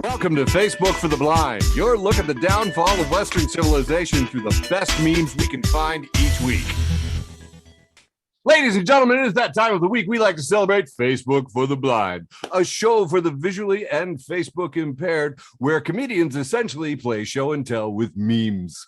Welcome to Facebook for the Blind, your look at the downfall of Western civilization through the best memes we can find each week. Ladies and gentlemen, it is that time of the week we like to celebrate Facebook for the Blind, a show for the visually and Facebook impaired, where comedians essentially play show and tell with memes.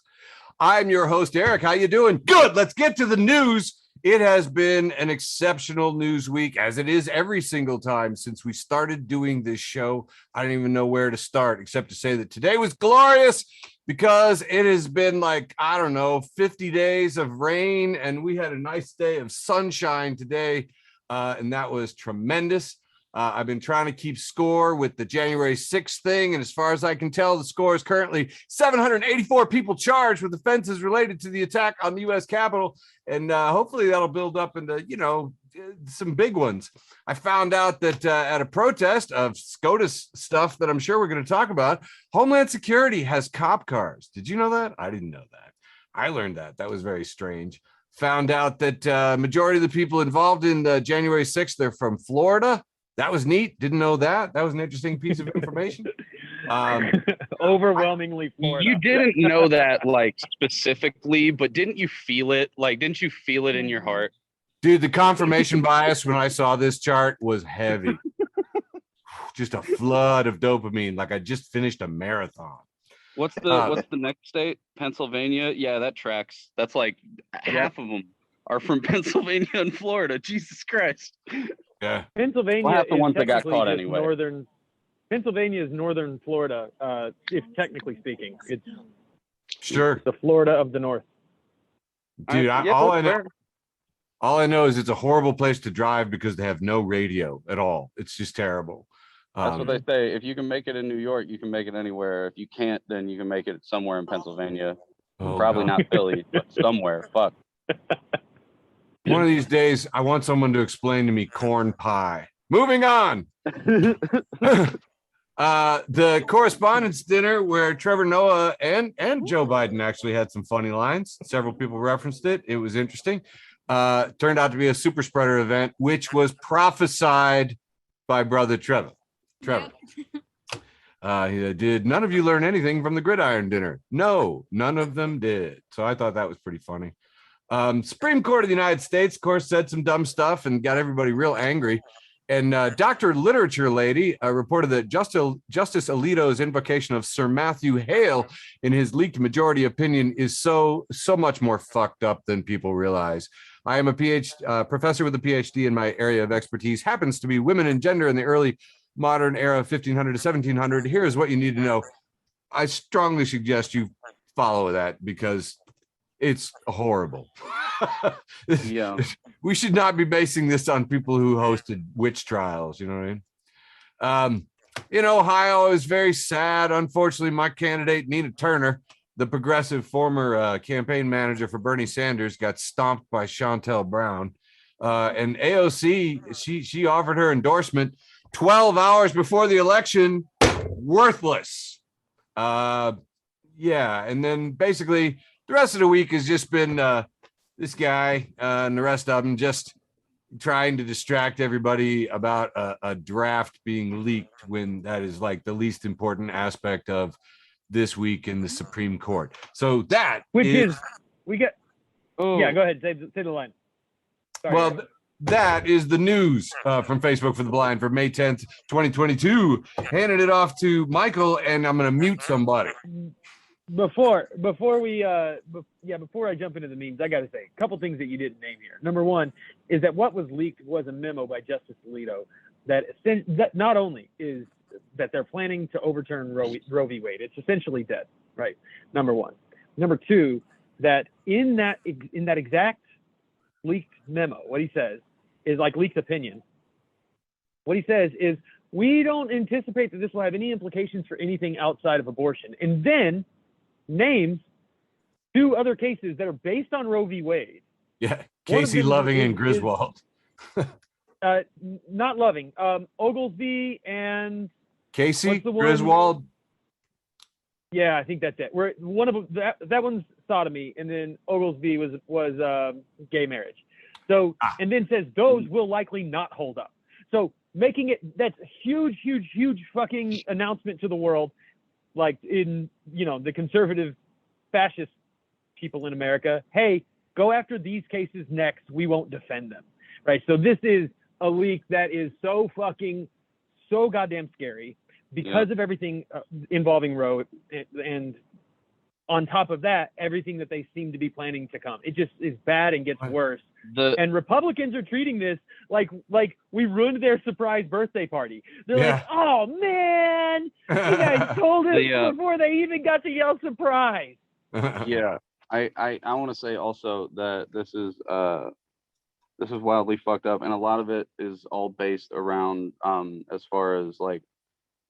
I'm your host, Eric. How you doing? Good. Let's get to the news. It has been an exceptional news week, as it is every single time since we started doing this show. I don't even know where to start, except to say that today was glorious because it has been like, 50 days of rain, and we had a nice day of sunshine today, and that was tremendous. I've been trying to keep score with the January 6th thing, and as far as I can tell, the score is currently 784 people charged with offenses related to the attack on the U.S. Capitol, and hopefully that'll build up into, some big ones. I found out that at a protest of SCOTUS stuff that I'm sure we're going to talk about, Homeland Security has cop cars. Did you know that? I didn't know that. I learned that. That was very strange. Found out that majority of the people involved in January 6th, they're from Florida. That was neat. Didn't know that. That was an interesting piece of information. Overwhelmingly Florida. You didn't know that specifically, but didn't you feel it? Didn't you feel it in your heart? Dude, the confirmation bias when I saw this chart was heavy. Just a flood of dopamine, like I just finished a marathon. What's the next state? Pennsylvania? Yeah, that tracks. That's like half of them are from Pennsylvania and Florida. Jesus Christ. Yeah. Pennsylvania the ones that got caught anyway. Pennsylvania is northern Florida, if technically speaking. It's sure the Florida of the North. Dude, all I know is it's a horrible place to drive because they have no radio at all. It's just terrible. That's what they say. If you can make it in New York, you can make it anywhere. If you can't, then you can make it somewhere in Pennsylvania. Probably not Philly, but somewhere. Fuck. One of these days, I want someone to explain to me corn pie. Moving on. The correspondence dinner where Trevor Noah and Joe Biden actually had some funny lines. Several people referenced it. It was interesting. Turned out to be a super spreader event, which was prophesied by brother Trevor. Did none of you learn anything from the gridiron dinner? No, none of them did. So I thought that was pretty funny. Supreme Court of the United States, of course, said some dumb stuff and got everybody real angry. And Dr. Literature Lady reported that Justice Alito's invocation of Sir Matthew Hale in his leaked majority opinion is so much more fucked up than people realize. I am a professor with a PhD, in my area of expertise happens to be women and gender in the early modern era, 1500 to 1700. Here's what you need to know. I strongly suggest you follow that because it's horrible. Yeah. We should not be basing this on people who hosted witch trials. You know what I mean? In Ohio, is very sad. Unfortunately, my candidate, Nina Turner, the progressive former campaign manager for Bernie Sanders, got stomped by Chantel Brown. And AOC, she offered her endorsement 12 hours before the election. Worthless. Yeah. And then basically the rest of the week has just been this guy and the rest of them just trying to distract everybody about a draft being leaked when that is like the least important aspect of this week in the Supreme Court. So that Yeah, go ahead. Say the line. Sorry. Well, that is the news from Facebook for the Blind for May 10th, 2022. Handed it off to Michael, and I'm going to mute somebody. Before I jump into the memes, I got to say a couple things that you didn't name here. Number one is that what was leaked was a memo by Justice Alito that not only is that they're planning to overturn Roe v. Wade, it's essentially dead, right? Number one. Number two, that in that exact leaked memo, what he says is like leaked opinion. What he says is, we don't anticipate that this will have any implications for anything outside of abortion. And then names two other cases that are based on Roe v. Wade. Yeah, Casey Loving and Griswold. Not Loving. Oglesby and Casey Griswold. Yeah, I think that's it. Where one of them, that one's sodomy, and then Oglesby was gay marriage. So and then says those will likely not hold up. So making it, that's huge fucking announcement to the world, like in, you know, the conservative fascist people in America. Hey, go after these cases next. We won't defend them. Right. So this is a leak that is so goddamn scary because of everything involving Roe, and on top of that, everything that they seem to be planning to come. It just is bad and gets worse. And Republicans are treating this like we ruined their surprise birthday party. They're like, oh man, you guys told us before they even got to yell surprise. Yeah, I want to say also that this is wildly fucked up, and a lot of it is all based around as far as like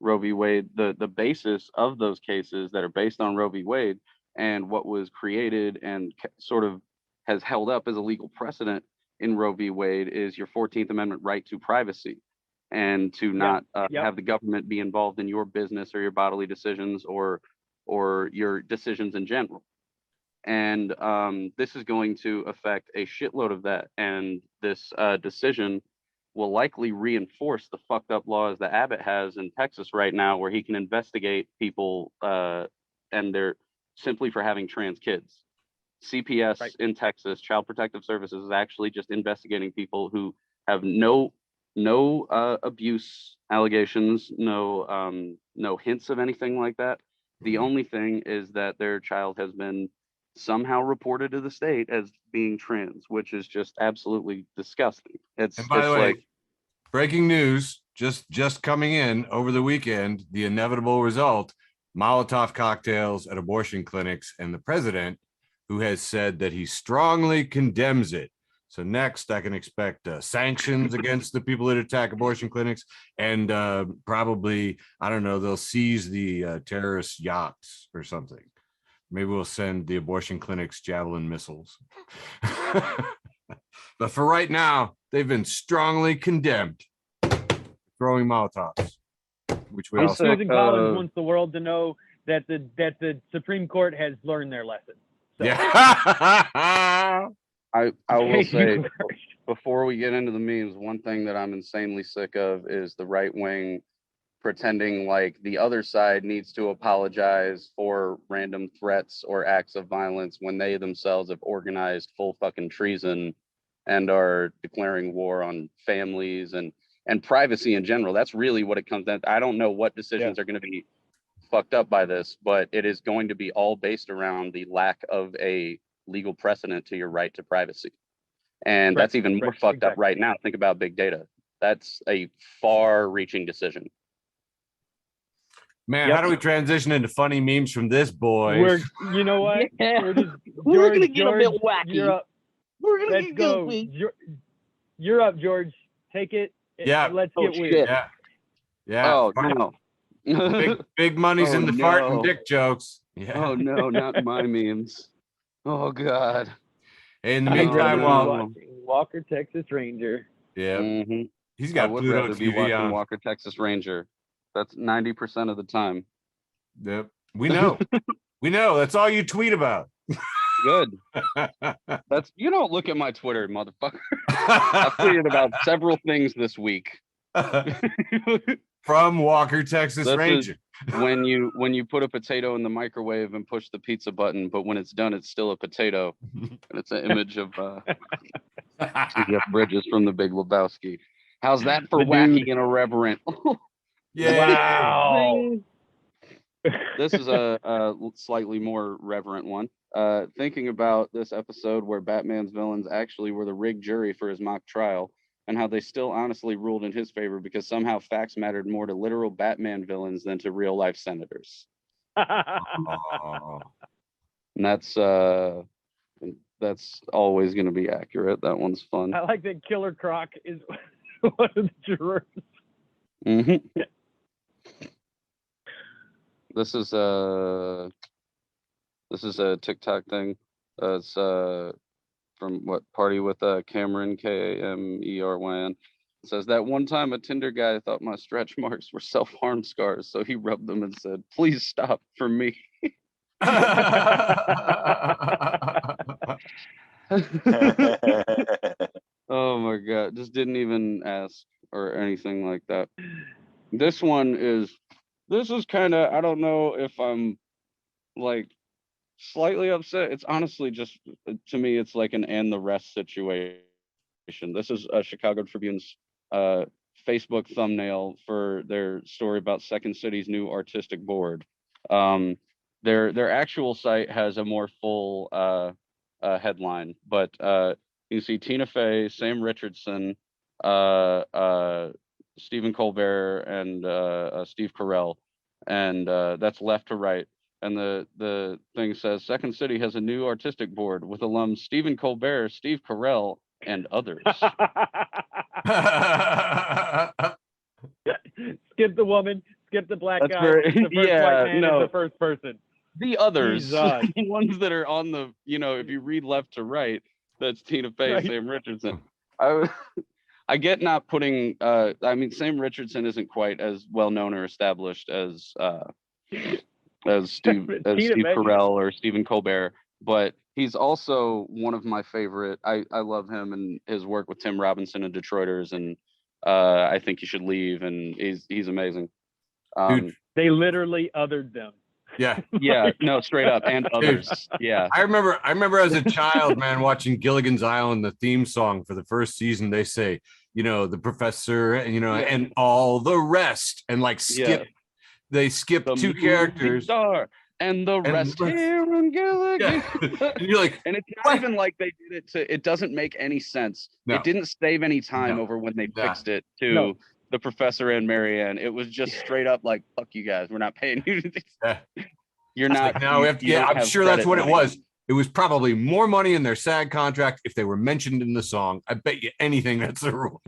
Roe v. Wade, the basis of those cases that are based on Roe v. Wade, and what was created and sort of has held up as a legal precedent in Roe v. Wade is your 14th Amendment right to privacy, and to not have the government be involved in your business or your bodily decisions or your decisions in general. And this is going to affect a shitload of that. And this decision will likely reinforce the fucked up laws that Abbott has in Texas right now, where he can investigate people and they're simply for having trans kids. CPS in Texas, Child Protective Services, is actually just investigating people who have no abuse allegations, no hints of anything like that. The only thing is that their child has been somehow reported to the state as being trans, which is just absolutely disgusting. And by the way, like, breaking news, just coming in over the weekend, the inevitable result: Molotov cocktails at abortion clinics, and the president, who has said that he strongly condemns it. So next, I can expect sanctions against the people that attack abortion clinics, and probably, I don't know, they'll seize the terrorist yachts or something. Maybe we'll send the abortion clinics Javelin missiles. But for right now, they've been strongly condemned throwing Molotovs, which we also. Susan Collins wants the world to know that the Supreme Court has learned their lesson. So. Yeah. I will say, before we get into the memes, one thing that I'm insanely sick of is the right wing pretending like the other side needs to apologize for random threats or acts of violence when they themselves have organized full fucking treason and are declaring war on families and privacy in general. That's really what it comes down to. I don't know what decisions are going to be fucked up by this, but it is going to be all based around the lack of a legal precedent to your right to privacy. And that's even more fucked up right now. Think about big data. That's a far-reaching decision. Man, how do we transition into funny memes from this, boys? You know what? Yeah. We're going to get a bit wacky. You're up. Let's go. You're up, George. Take it. Yeah. Let's get weird. Yeah. Oh, no. big money's in the fart and dick jokes. Yeah. Oh, no, not my memes. Oh, God. In the meantime, while Walker, Texas Ranger. Yeah. Mm-hmm. He's got Pluto TV on. Walker, Texas Ranger. That's 90% of the time. Yep. We know. We know. That's all you tweet about. Good. You don't look at my Twitter, motherfucker. I've tweeted about several things this week. From Walker, Texas Ranger. When you put a potato in the microwave and push the pizza button, but when it's done, it's still a potato. And it's an image of Jeff Bridges from The Big Lebowski. How's that for wacky and irreverent? Yeah. Wow. This is a slightly more reverent one. Thinking about this episode where Batman's villains actually were the rigged jury for his mock trial, and how they still honestly ruled in his favor because somehow facts mattered more to literal Batman villains than to real life senators. And that's always going to be accurate. That one's fun. I like that Killer Croc is one of the jurors. Mm-hmm. This is a TikTok thing. It's from what Party with Cameron, Kameryn. It says that one time a Tinder guy thought my stretch marks were self-harm scars, so he rubbed them and said, "Please stop for me." Oh my God! Just didn't even ask. or anything like that. This is kind of, I don't know if I'm like slightly upset. It's honestly just, to me, it's like an and the rest situation. This is Chicago Tribune's Facebook thumbnail for their story about Second City's new artistic board. Their actual site has a more full headline, but you see Tina Fey, Sam Richardson, Stephen Colbert, and Steve Carell, and that's left to right. And the thing says Second City has a new artistic board with alums Stephen Colbert, Steve Carell, and others. Skip the woman, skip the black That's guy. very, The first white man is the first person. The others, Jesus. the ones that are on the, if you read left to right, that's Tina Fey, Right. Sam Richardson. I get not putting. I mean, Sam Richardson isn't quite as well known or established as Steve Carell or Stephen Colbert, but he's also one of my favorite. I love him and his work with Tim Robinson and Detroiters, and I think he should leave, and he's amazing. Dude, they literally othered them. Yeah. Yeah, no, straight up, and others. Yeah. I remember as a child, man, watching Gilligan's Island, the theme song for the first season, they say, the professor, and and all the rest, and like skip. Yeah. They skip the two characters. Star and the rest here in Gilligan. Yeah. And you're like, and it's not even like they did it to. It doesn't make any sense. No. It didn't save any time over when they fixed it to the professor and Marianne. It was just straight up like, fuck you guys, we're not paying you. You're not. Like, now we have to. Yeah, I'm sure that's what it was. It was probably more money in their SAG contract if they were mentioned in the song. I bet you anything that's the rule.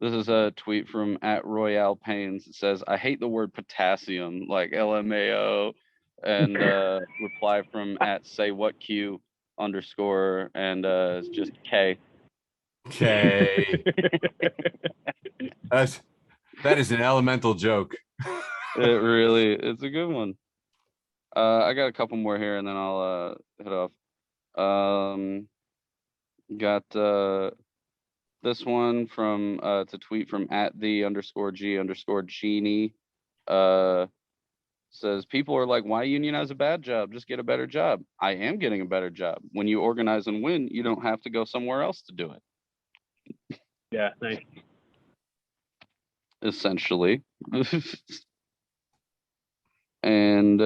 This is a tweet from @Royale Pains. It says, I hate the word potassium, like LMAO. And reply from @SayWhatQ_, and it's just K. K. That is an elemental joke. It's a good one. I got a couple more here, and then I'll hit off. Got this one from it's a tweet from @the_G_Genie. Says, people are like, why unionize a bad job? Just get a better job. I am getting a better job. When you organize and win, you don't have to go somewhere else to do it. Yeah, nice. Essentially. And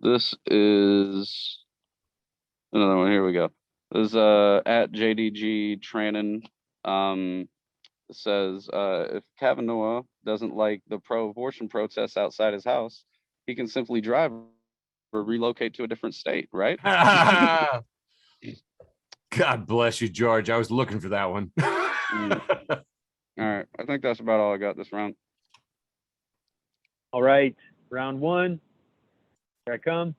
this is another one. Here we go. This is @JDG Trannon. Says, if Kavanaugh doesn't like the pro-abortion protests outside his house, he can simply drive or relocate to a different state, right? God bless you, George. I was looking for that one. All right. I think that's about all I got this round. All right. Round one. Here I come.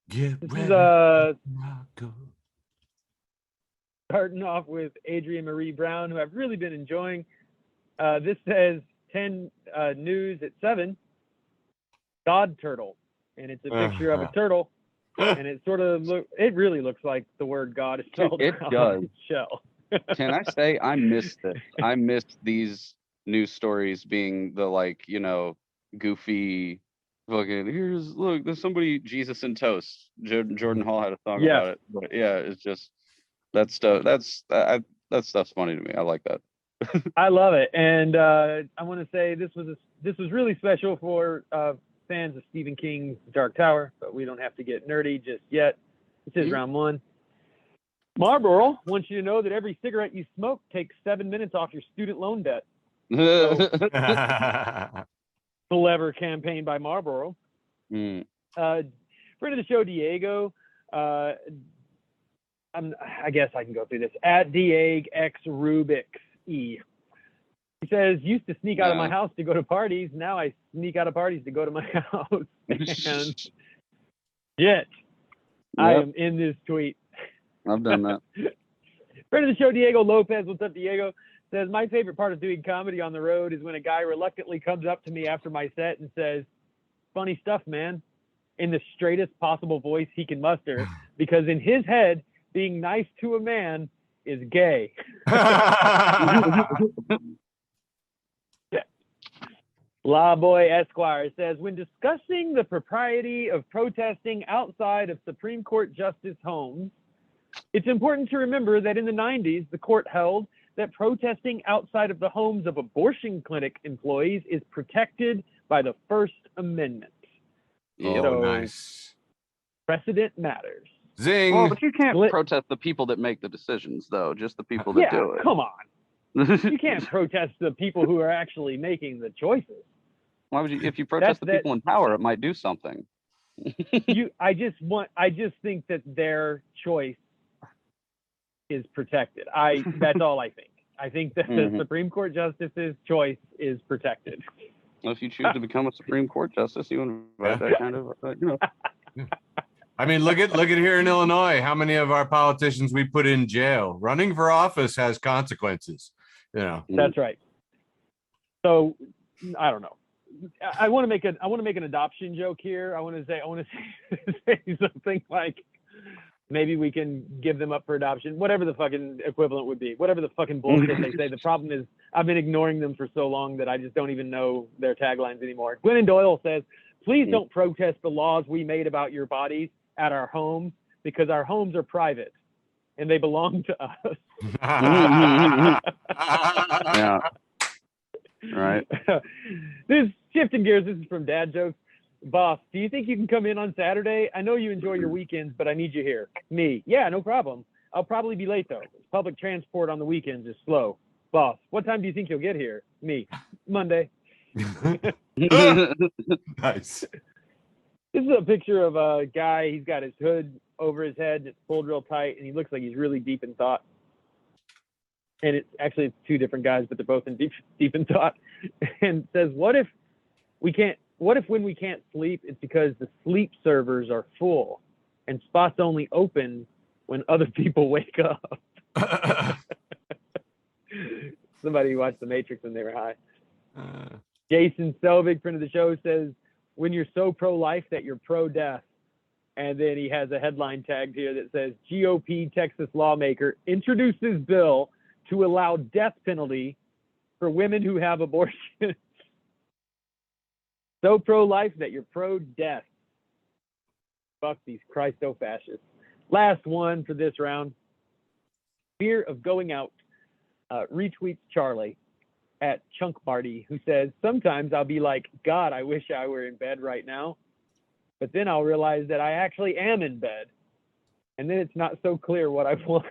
This is starting off with Adrienne Marie Brown, who I've really been enjoying. This says 10 news at 7. God turtle, and it's a picture of a turtle, and it really looks like the word God is spelled out on its shell. Can I say I missed this? I missed these news stories being the goofy fucking there's somebody Jesus and toast. Jordan Hall had a song about it, but yeah, it's just that stuff. That stuff's funny to me. I like that. I love it, and I want to say this was really special for fans of Stephen King's Dark Tower, but we don't have to get nerdy just yet. This is round one. Marlboro wants you to know that every cigarette you smoke takes 7 minutes off your student loan debt. Clever campaign by Marlboro. Friend of the show, Diego. I guess I can go through this. @DiegXRubix E. He says, used to sneak out of my house to go to parties. Now I sneak out of parties to go to my house. And yet, I am in this tweet. I've done that. Friend of the show, Diego Lopez. What's up, Diego? Says, my favorite part of doing comedy on the road is when a guy reluctantly comes up to me after my set and says, funny stuff, man, in the straightest possible voice he can muster, because in his head, being nice to a man is gay. Law Boy Esquire says, when discussing the propriety of protesting outside of Supreme Court justice homes, it's important to remember that in the 90s, the court held that protesting outside of the homes of abortion clinic employees is protected by the First Amendment. Oh, So, nice. Precedent matters. Zing. Well, but you can't protest the people that make the decisions, though. Just the people that do it. Come on. You can't protest the people who are actually making the choices. Why would you? If you protest the people in power, it might do something. I just think that their choice is protected. That's all I think. I think that the Supreme Court justice's choice is protected. Well, if you choose to become a Supreme Court justice, you invite that kind of, I mean, look at here in Illinois. How many of our politicians we put in jail? Running for office has consequences. That's right. So I don't know. I want to make an adoption joke here. I want to say something like, maybe we can give them up for adoption, whatever the fucking equivalent would be, whatever the fucking bullshit they say. The problem is I've been ignoring them for so long that I just don't even know their taglines anymore. Glennon Doyle says, please don't protest the laws we made about your bodies at our homes, because our homes are private and they belong to us. Yeah. Right. This shifting gears. This is from Dad Jokes. Boss, do you think you can come in on Saturday? I know you enjoy your weekends, but I need you here. Me, yeah, no problem. I'll probably be late though. Public transport on the weekends is slow. Boss, what time do you think you'll get here? Me, Monday. Nice. This is a picture of a guy. He's got his hood over his head. It's pulled real tight, and he looks like he's really deep in thought. And it's two different guys, but they're both in deep in thought. And it says, what if when we can't sleep, it's because the sleep servers are full and spots only open when other people wake up? Somebody watched The Matrix when they were high. Jason Selvig, friend of the show, says, when you're so pro-life that you're pro-death. And then he has a headline tagged here that says, GOP Texas lawmaker introduces bill to allow death penalty for women who have abortions. So pro-life that you're pro-death. Fuck these Christo-fascists. Last one for this round. Fear of going out retweets Charlie at Chunk Marty, who says, sometimes I'll be like, God, I wish I were in bed right now. But then I'll realize that I actually am in bed. And then it's not so clear what I want.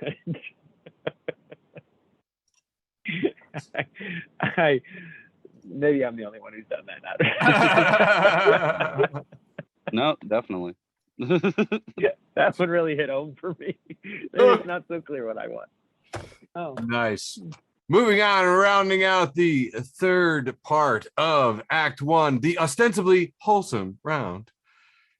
Maybe I'm the only one who's done that. No, definitely. Yeah, that one really hit home for me. It's not so clear what I want. Oh, nice. Moving on, rounding out the third part of Act 1, the ostensibly wholesome round.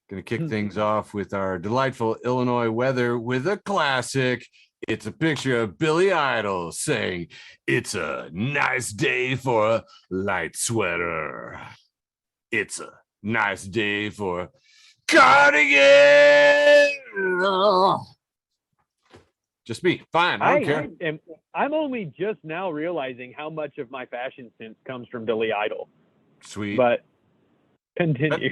Going to kick things off with our delightful Illinois weather with a classic. It's a picture of Billy Idol saying, it's a nice day for a light sweater. It's a nice day for a cardigan. Just me. Fine. I don't care. I'm only just now realizing how much of my fashion sense comes from Billy Idol. Sweet. But continue.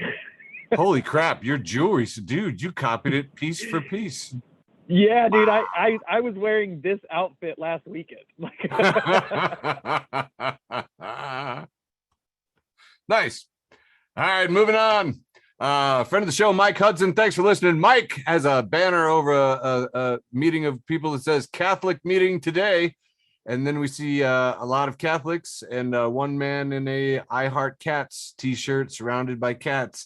Holy crap. Your jewelry. Dude, you copied it piece for piece. Yeah, dude, I was wearing this outfit last weekend. Nice. All right, moving on. Friend of the show, Mike Hudson. Thanks for listening. Mike has a banner over a meeting of people that says Catholic meeting today. And then we see a lot of Catholics and one man in a I Heart Cats t-shirt surrounded by cats.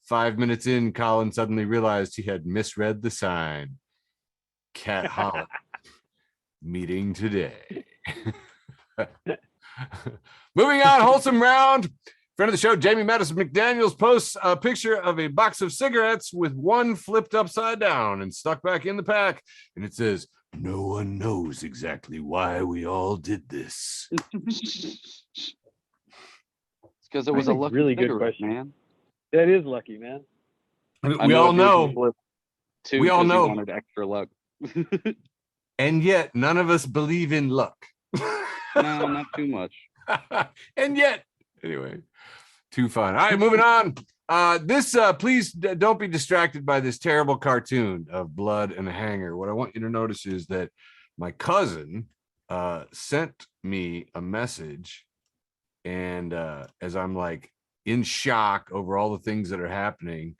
5 minutes in, Colin suddenly realized he had misread the sign. Cat Holland meeting today. Moving on, wholesome round. Friend of the show, Jamie Madison McDaniels posts a picture of a box of cigarettes with one flipped upside down and stuck back in the pack. And it says, no one knows exactly why we all did this. It's because it was a lucky really good cigarette, question. man. That is lucky, man. I We know all a dude who know, flipped two we all 'cause he know. wanted extra luck. And yet none of us believe in luck. No, not too much. And yet, anyway, too fun. All right, moving on. Please don't be distracted by this terrible cartoon of blood and a hanger. What I want you to notice is that my cousin sent me a message, and as I'm like in shock over all the things that are happening,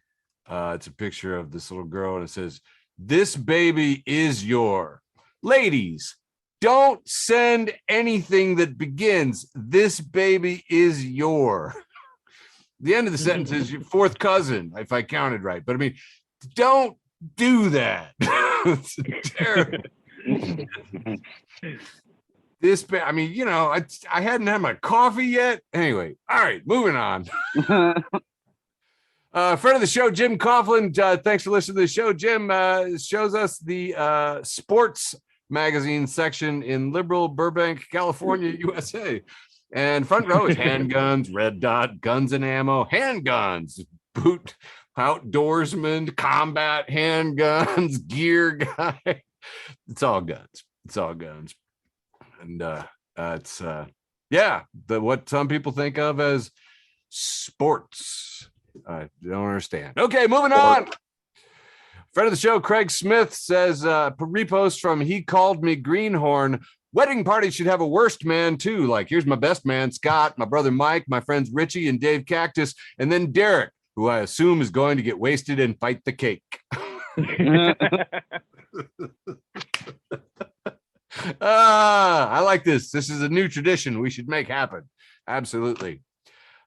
it's a picture of this little girl, and it says, "This baby is your." Ladies, don't send anything that begins, "This baby is your." The end of the sentence is your fourth cousin, if I counted right. But I mean, don't do that. It's terrible. I mean, you know, I hadn't had my coffee yet. Anyway, all right, moving on. Friend of the show, Jim Coughlin. Thanks for listening to the show. Jim shows us the sports magazine section in liberal Burbank, California, USA. And front row is handguns, red dot, guns and ammo, handguns, boot, outdoorsman, combat handguns, gear guy. It's all guns. It's all guns. And it's what some people think of as sports. I don't understand. Okay, moving on. Friend of the show, Craig Smith says, repost from He Called Me Greenhorn. Wedding parties should have a worst man too. Like, here's my best man, Scott, my brother Mike, my friends Richie and Dave Cactus, and then Derek, who I assume is going to get wasted and fight the cake. I like this. This is a new tradition we should make happen. Absolutely.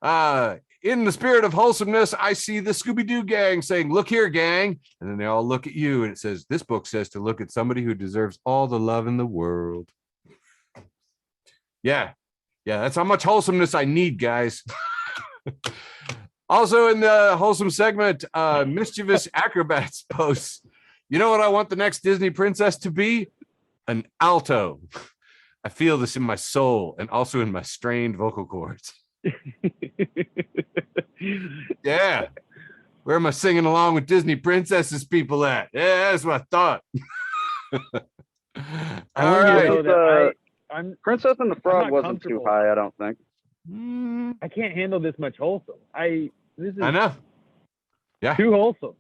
In the spirit of wholesomeness, I see the Scooby-Doo gang saying, "Look here, gang." And then they all look at you, and it says, "This book says to look at somebody who deserves all the love in the world." Yeah, that's how much wholesomeness I need, guys. Also in the wholesome segment, Mischievous Acrobats posts, "You know what I want the next Disney princess to be? An alto. I feel this in my soul and also in my strained vocal cords." Yeah. Where am I singing along with Disney princesses people at? Yeah, that's what I thought. All right. Princess and the Frog wasn't too comfortable. high, I don't think. I can't handle this much wholesome. This is I know. Yeah. too wholesome.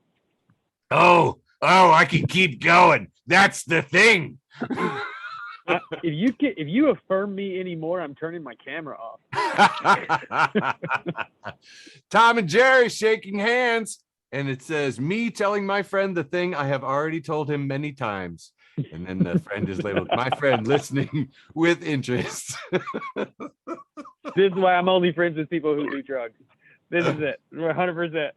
Oh, I can keep going. That's the thing. If you affirm me anymore, I'm turning my camera off. Tom and Jerry shaking hands, and it says, "Me telling my friend the thing I have already told him many times." And then the friend is labeled, "My friend listening with interest." This is why I'm only friends with people who do drugs. This is it. 100%.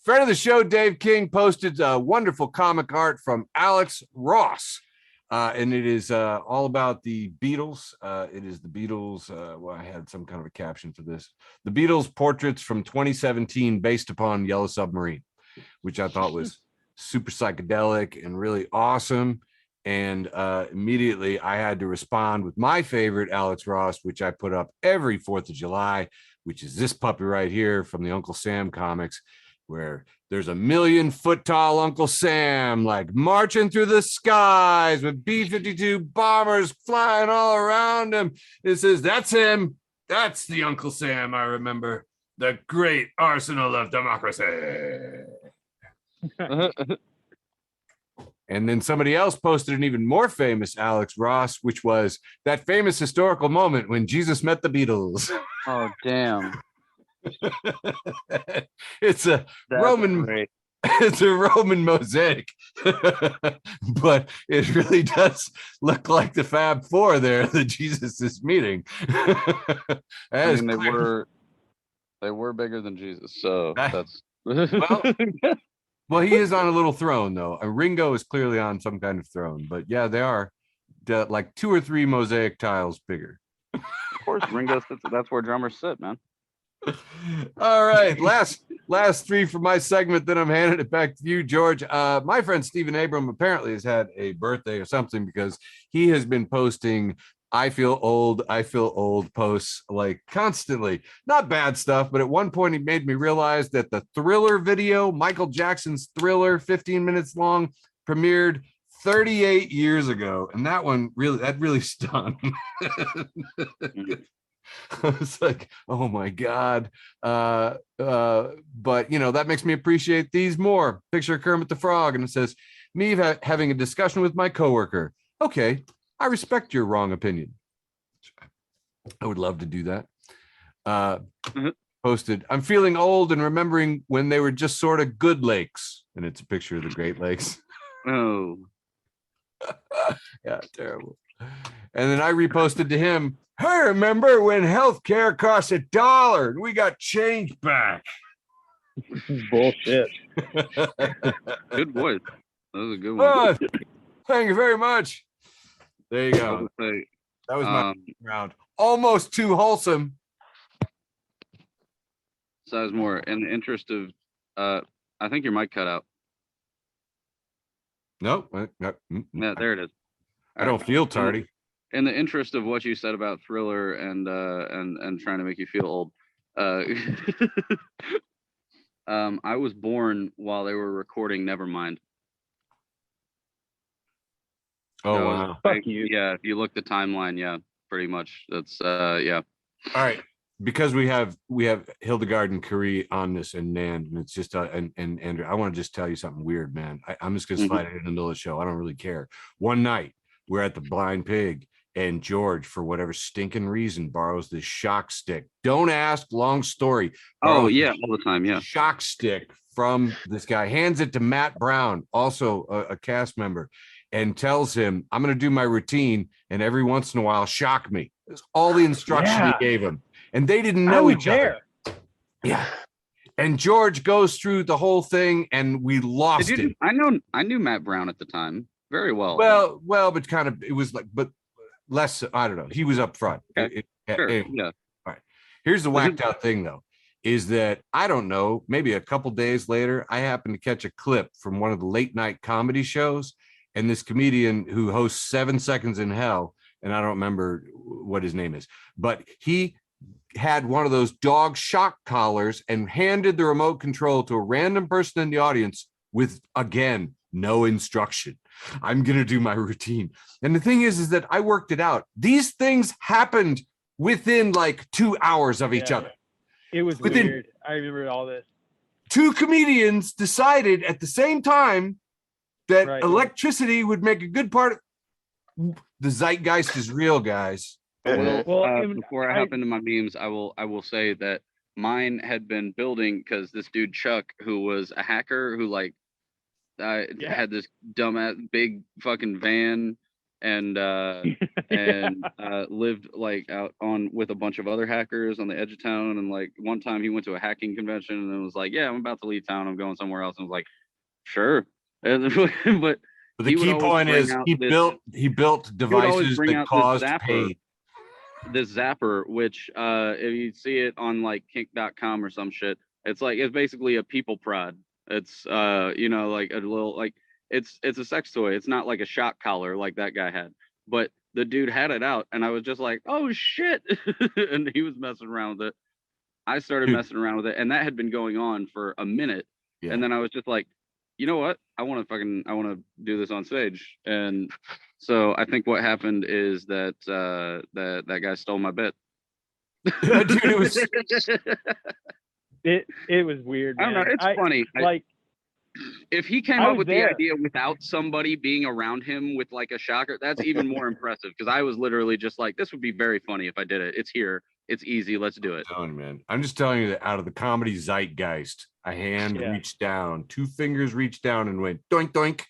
Friend of the show, Dave King, posted wonderful comic art from Alex Ross. And it is all about the Beatles. It is the Beatles. I had some kind of a caption for this. The Beatles portraits from 2017 based upon Yellow Submarine, which I thought was super psychedelic and really awesome. And immediately I had to respond with my favorite Alex Ross, which I put up every 4th of July, which is this puppy right here from the Uncle Sam comics, where there's a 1,000,000-foot tall Uncle Sam, like marching through the skies with B-52 bombers flying all around him. It says, "That's him. That's the Uncle Sam I remember. The great arsenal of democracy." And then somebody else posted an even more famous Alex Ross, which was that famous historical moment when Jesus met the Beatles. Oh, damn. It's a That's Roman great. It's a Roman mosaic. But it really does look like the Fab Four there that Jesus is meeting. I mean, they were bigger than Jesus, so that's well, he is on a little throne though. Ringo is clearly on some kind of throne, but yeah, they are like 2 or 3 mosaic tiles bigger. Of course, Ringo sits, that's where drummers sit, man. All right, last 3 for my segment, then I'm handing it back to you, George. My friend Stephen Abram apparently has had a birthday or something, because he has been posting I feel old posts like constantly. Not bad stuff, but at one point he made me realize that the Thriller video, Michael Jackson's Thriller, 15 minutes long, premiered 38 years ago. And that really stung. I was like, oh my God. But that makes me appreciate these more. Picture Kermit the Frog, and it says, me having a discussion with my coworker. Okay, I respect your wrong opinion. I would love to do that. Posted, I'm feeling old and remembering when they were just sort of good lakes. And it's a picture of the Great Lakes. Oh. Yeah, terrible. And then I reposted to him, I remember when healthcare cost $1 and we got change back. Bullshit. Good voice. That was a good one. Oh, thank you very much. There you go. Say, That was my round. Almost too wholesome. Sizemore, in the interest of, I think your mic cut out. Nope. Yeah, there it is. I don't feel tardy. In the interest of what you said about Thriller and trying to make you feel old, I was born while they were recording Nevermind. Oh, So, wow. Fuck you. Yeah, if you look the timeline, yeah, pretty much. That's yeah. All right. Because we have Hildegard and Curie on this and Nand, and it's just and Andrew, I want to just tell you something weird, man. I'm just gonna slide it in the middle of the show. I don't really care. One night we're at the Blind Pig, and George, for whatever stinking reason, borrows this shock stick. Don't ask, long story. Oh yeah, all the time, yeah. Shock stick from this guy, hands it to Matt Brown, also a cast member, and tells him, I'm going to do my routine, and every once in a while, shock me. That's all the instruction he gave him. And they didn't know each other. Yeah. And George goes through the whole thing, and we lost it. I knew Matt Brown at the time very well. Well, but kind of, it was like, but less, I don't know. He was up front. Okay. Sure. Anyway. Yeah. All right. Here's the whacked out thing, though, is that I don't know, maybe a couple days later, I happened to catch a clip from one of the late night comedy shows, and this comedian who hosts 7 Seconds in Hell, and I don't remember what his name is, but he had one of those dog shock collars and handed the remote control to a random person in the audience with, again, no instruction. I'm going to do my routine. And the thing is that I worked it out. These things happened within like 2 hours of each other. It was weird. I remember all this. 2 comedians decided at the same time that electricity would make a good part of the zeitgeist is real, guys. Before I hop into my memes, I will say that mine had been building because this dude Chuck, who was a hacker, who had this dumbass big fucking van and lived like out on with a bunch of other hackers on the edge of town. And like one time he went to a hacking convention and it was like, yeah, I'm about to leave town. I'm going somewhere else. And I was like, sure. And, but the key point is he built devices that caused pain. This zapper, which if you see it on like kink.com or some shit, it's basically a people prod. It's like a little like it's a sex toy. It's not like a shock collar like that guy had, but the dude had it out and I was just like, oh shit. And he was messing around with it. I started messing around with it, and that had been going on for a minute. Yeah. And then I was just like, you know what? I want to do this on stage. And so I think what happened is that that guy stole my bit. Dude, it was it was weird, man. I don't know. It's funny. If he came up with the idea without somebody being around him with like a shocker, that's even more impressive. Because I was literally just like, this would be very funny if I did it. It's here. It's easy. Let's do it. Man, I'm just telling you that out of the comedy zeitgeist, a hand reached down, 2 fingers reached down and went doink doink.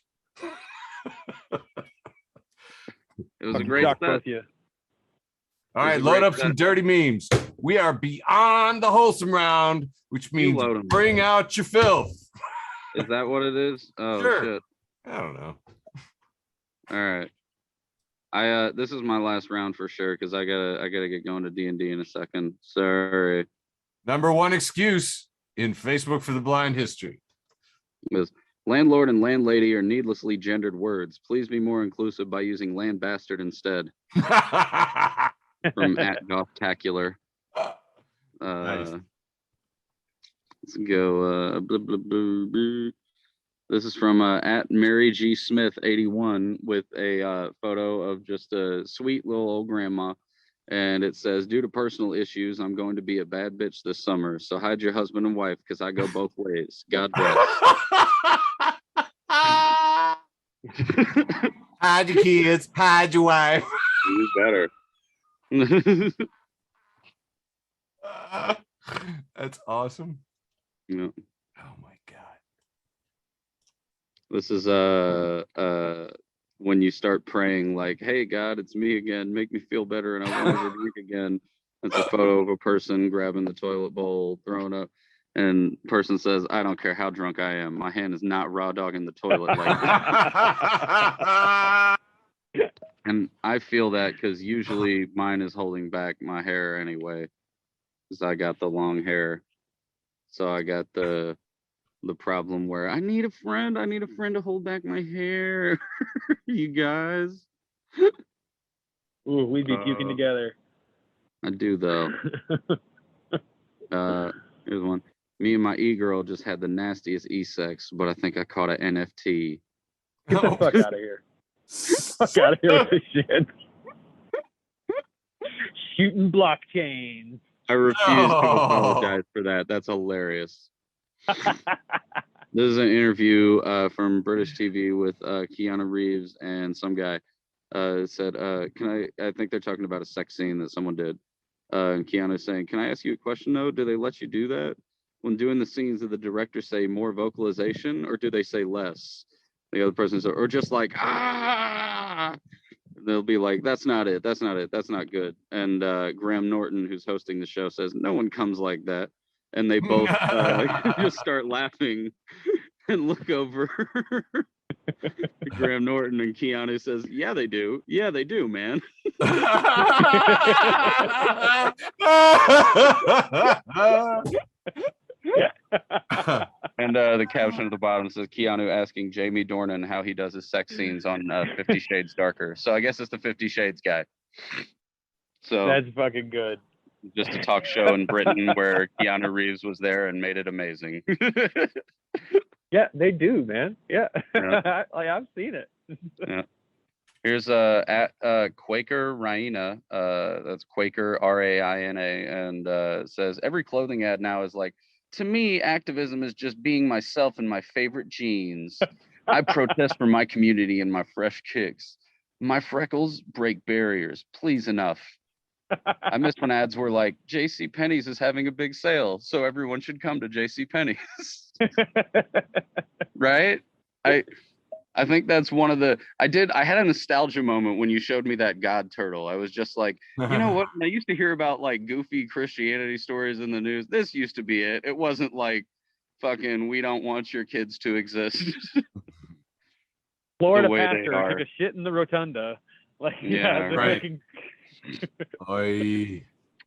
It was a great set. All right, load up some dirty memes. We are beyond the wholesome round, which means bring out your filth. Is that what it is? Oh, sure. Shit. I don't know. All right. This is my last round for sure because I gotta get going to D&D in a second. Sorry. Number 1 excuse in Facebook for the Blind history. Landlord and landlady are needlessly gendered words. Please be more inclusive by using land bastard instead. From @Gothtacular. Nice. Let's go. Blah, blah, blah, blah. This is from @MaryG Smith81 with a photo of just a sweet little old grandma. And it says, due to personal issues, I'm going to be a bad bitch this summer. So hide your husband and wife because I go both ways. God bless. Hide your kids, hide your wife. You better. That's awesome. Yeah. Oh my God. This is when you start praying like, hey God, it's me again, make me feel better and I won't ever drink again. It's a photo of a person grabbing the toilet bowl, throwing up, and person says, I don't care how drunk I am, my hand is not raw dogging the toilet like this. And I feel that because usually mine is holding back my hair anyway, because I got the long hair. So I got the problem where I need a friend to hold back my hair. You guys. Ooh, we'd be puking together. I do though. Here's one. Me and my e-girl just had the nastiest e-sex, but I think I caught an NFT. Get the fuck out of here. Fuck out of here with this shit. Shooting blockchains. I refuse to apologize for that. That's hilarious. This is an interview from British TV with Keanu Reeves and some guy. Said, I think they're talking about a sex scene that someone did. And Keanu's saying, can I ask you a question though? Do they let you do that? When doing the scenes, did the director say more vocalization or do they say less? The other person said, or just like, ah! They'll be like, that's not it. That's not it. That's not good. And Graham Norton, who's hosting the show, says, no one comes like that. And they both just start laughing and look over. Graham Norton and Keanu says, yeah, they do. Yeah, they do, man. And the caption at the bottom says Keanu asking Jamie Dornan how he does his sex scenes on 50 Shades Darker. So I guess it's the 50 Shades guy. So that's fucking good. Just a talk show in Britain where Keanu Reeves was there and made it amazing. Yeah, they do, man. Yeah, yeah. Like I've seen it. Yeah. Here's at Quaker Raina. That's Quaker Raina, and says every clothing ad now is like, to me, activism is just being myself in my favorite jeans. I protest for my community and my fresh kicks. My freckles break barriers. Please enough. I miss when ads were like, J.C. Penney's is having a big sale, so everyone should come to J.C. Penney's. Right? I think that's one of the, I had a nostalgia moment when you showed me that God turtle. I was just like, you know what? When I used to hear about like goofy Christianity stories in the news, this used to be it. It wasn't like fucking, we don't want your kids to exist. Florida pastor took a shit in the rotunda. Like, yeah, right.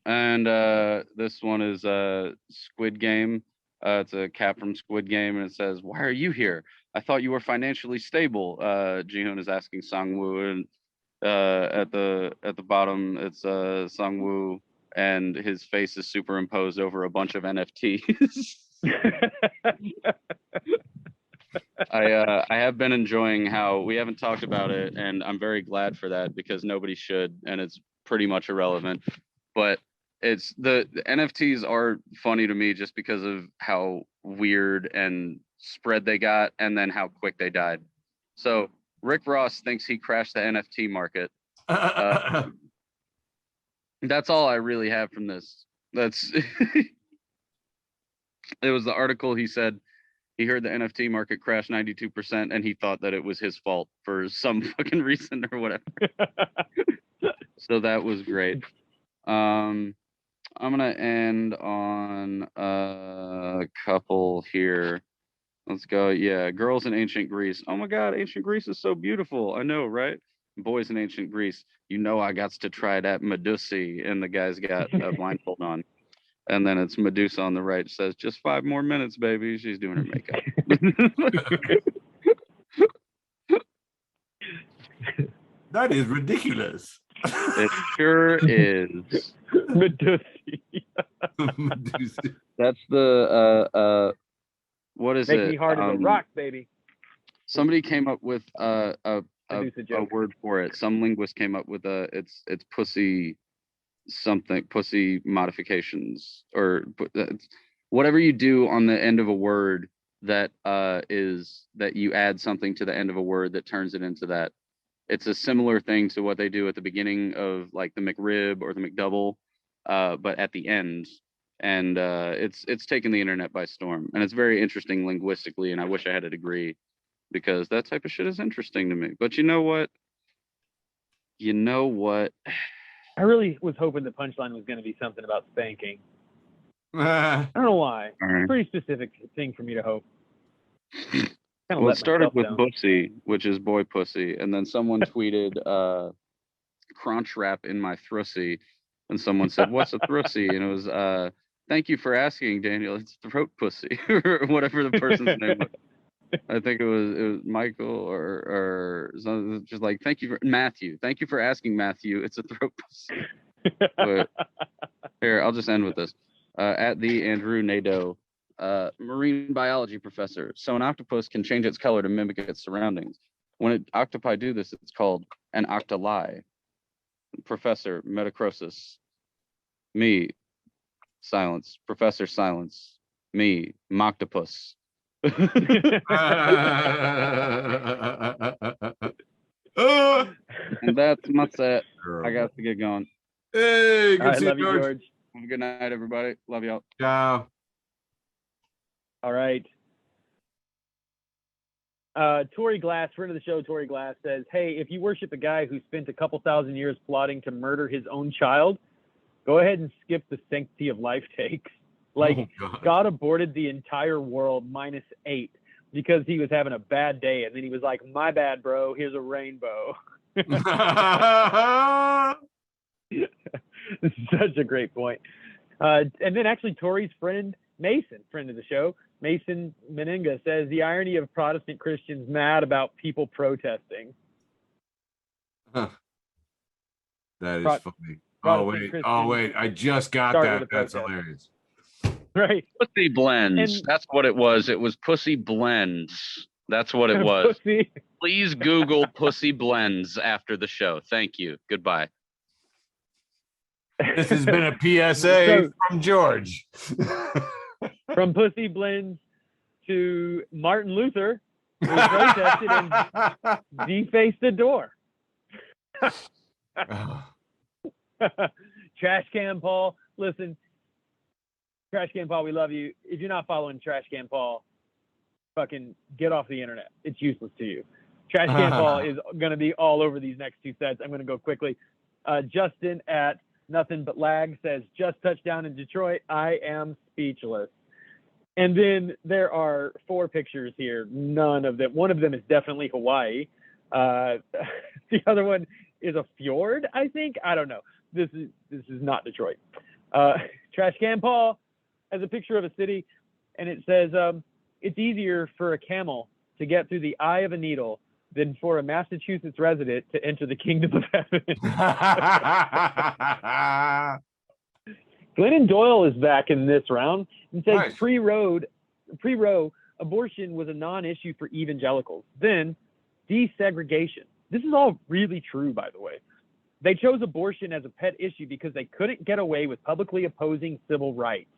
And this one is Squid Game. It's a cap from Squid Game, and it says, "Why are you here? I thought you were financially stable." Jihoon is asking Sangwoo, and at the bottom it's Sangwoo, and his face is superimposed over a bunch of NFTs. I have been enjoying how we haven't talked about it, and I'm very glad for that because nobody should, and it's pretty much irrelevant. But it's the NFTs are funny to me just because of how weird and spread they got, and then how quick they died. So Rick Ross thinks he crashed the NFT market. That's all I really have from this. That's it was the article. He said he heard the NFT market crash 92%, and he thought that it was his fault for some fucking reason or whatever. So that was great. I'm gonna end on a couple here. Let's go. Yeah, girls in ancient Greece. Oh my God, ancient Greece is so beautiful. I know, right? Boys in ancient Greece. You know, I got to try that Medusi, and the guy's got a blindfold on. And then it's Medusa on the right. It says, just 5 more minutes, baby. She's doing her makeup. That is ridiculous. It sure is. Medusa. Medusa. That's the what is Make it? me hard as a rock, baby. Somebody came up with a Medusa joke. word for it. Some linguist came up with it's pussy something, pussy modifications, or whatever you do on the end of a word that is that you add something to the end of a word that turns it into that. It's a similar thing to what they do at the beginning of like the McRib or the McDouble, but at the end. And it's taken the internet by storm, and it's very interesting linguistically. And I wish I had a degree, because that type of shit is interesting to me. But you know what? I really was hoping the punchline was going to be something about spanking. I don't know why. Right. Pretty specific thing for me to hope. Well, it started with bussy, which is boy pussy, and then someone tweeted crunch wrap in my thrussy, and someone said, "What's a thrussy?" And it was thank you for asking, Daniel. It's throat pussy, or whatever the person's name was. I think it was Michael or something, just like, thank you for Matthew. Thank you for asking, Matthew. It's a throat pussy. But here, I'll just end with this. At the Andrew Nadeau, marine biology professor. So an octopus can change its color to mimic its surroundings. When octopi do this, it's called an octolie. Professor Metacrosis. Me, silence. Professor silence. Me, Moctopus. And that's my set. I got to get going. Hey, good I to see love you, you, George. George. Have a good night, everybody. Love y'all. Ciao. All right. Tori Glass, friend of the show, Tori Glass says, hey, if you worship a guy who spent a couple thousand years plotting to murder his own child, go ahead and skip the sanctity of life takes. Like, God aborted the entire world -8 because he was having a bad day. And then he was like, my bad, bro. Here's a rainbow. This is such a great point. And then actually Tori's friend, Mason, friend of the show, Mason Meninga, says the irony of Protestant Christians mad about people protesting. Huh. That is funny. Protestant Oh, wait. I just got that. That's hilarious. Right. Pussy blends. That's what it was. It was pussy blends. That's what it was. Pussy. Please Google pussy blends after the show. Thank you. Goodbye. This has been a PSA from George. From pussy blends to Martin Luther, who protested and defaced the door. Trash Can Paul, listen. Trash Can Paul, we love you. If you're not following Trash Can Paul, fucking get off the internet. It's useless to you. Trash Can Paul is going to be all over these next two sets. I'm going to go quickly. Justin at Nothing But Lag says, just touchdown in Detroit. I am speechless. And then there are 4 pictures here. None of them. One of them is definitely Hawaii. The other one is a fjord, I think. I don't know. This is not Detroit. Trash Can Paul has a picture of a city, and it says, it's easier for a camel to get through the eye of a needle than for a Massachusetts resident to enter the kingdom of heaven. Glennon Doyle is back in this round and says Nice. pre-Roe abortion was a non-issue for evangelicals. Then desegregation. This is all really true, by the way. They chose abortion as a pet issue because they couldn't get away with publicly opposing civil rights.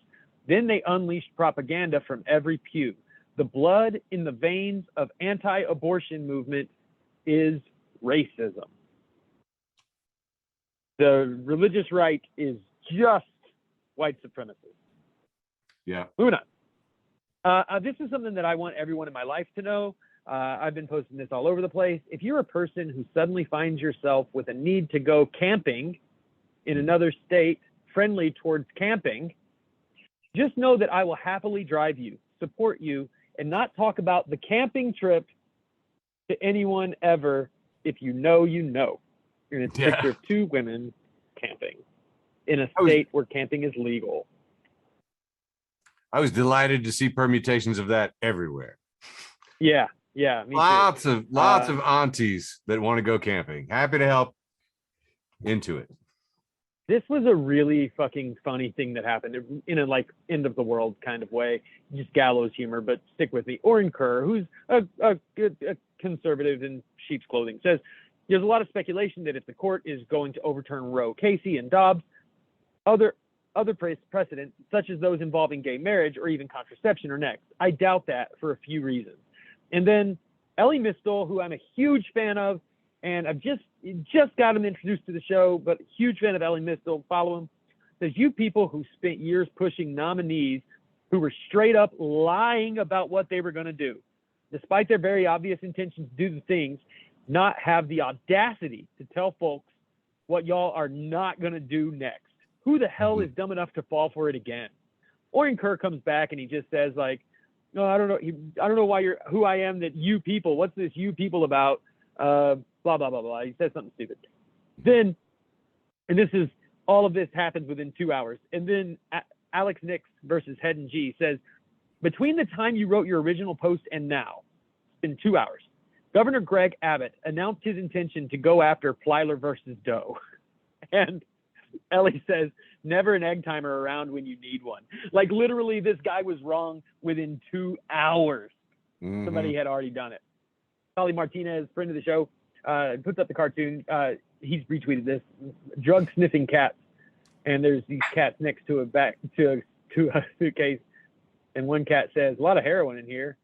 Then they unleashed propaganda from every pew. The blood in the veins of anti-abortion movement is racism. The religious right is just white supremacists. Yeah. Moving on. This is something that I want everyone in my life to know. I've been posting this all over the place. If you're a person who suddenly finds yourself with a need to go camping in another state friendly towards camping, just know that I will happily drive you, support you, and not talk about the camping trip to anyone ever. If you know, you know. You're in a picture of 2 women camping in a state where camping is legal. I was delighted to see permutations of that everywhere. Yeah, me Lots too. of aunties that want to go camping. Happy to help. Into it. This was a really fucking funny thing that happened in a like end of the world kind of way, just gallows humor, but stick with me. Oren Kerr, who's a conservative in sheep's clothing, says there's a lot of speculation that if the court is going to overturn Roe, Casey, and Dobbs, other precedents, such as those involving gay marriage or even contraception, are next. I doubt that for a few reasons. And then Ellie Mistel, who I'm a huge fan of, and I've just got him introduced to the show, but huge fan of Ellie Mistel, follow him, says, you people who spent years pushing nominees who were straight up lying about what they were going to do, despite their very obvious intentions to do the things, not have the audacity to tell folks what y'all are not going to do next. Who the hell is dumb enough to fall for it again? Oren Kerr comes back and he just says, like, no, I don't know. I don't know why you're who I am that you people, what's this you people about? Blah, blah, blah, blah. He says something stupid. Then, and all of this happens within 2 hours. And then Alex Nix versus Head and G says, between the time you wrote your original post and now, in 2 hours, Governor Greg Abbott announced his intention to go after Plyler versus Doe. And Ellie says, never an egg timer around when you need one. Like literally this guy was wrong within 2 hours. Mm-hmm. Somebody had already done it. Holly Martinez, friend of the show, puts up the cartoon. He's retweeted this. Drug sniffing cats. And there's these cats next to a suitcase. And one cat says, a lot of heroin in here.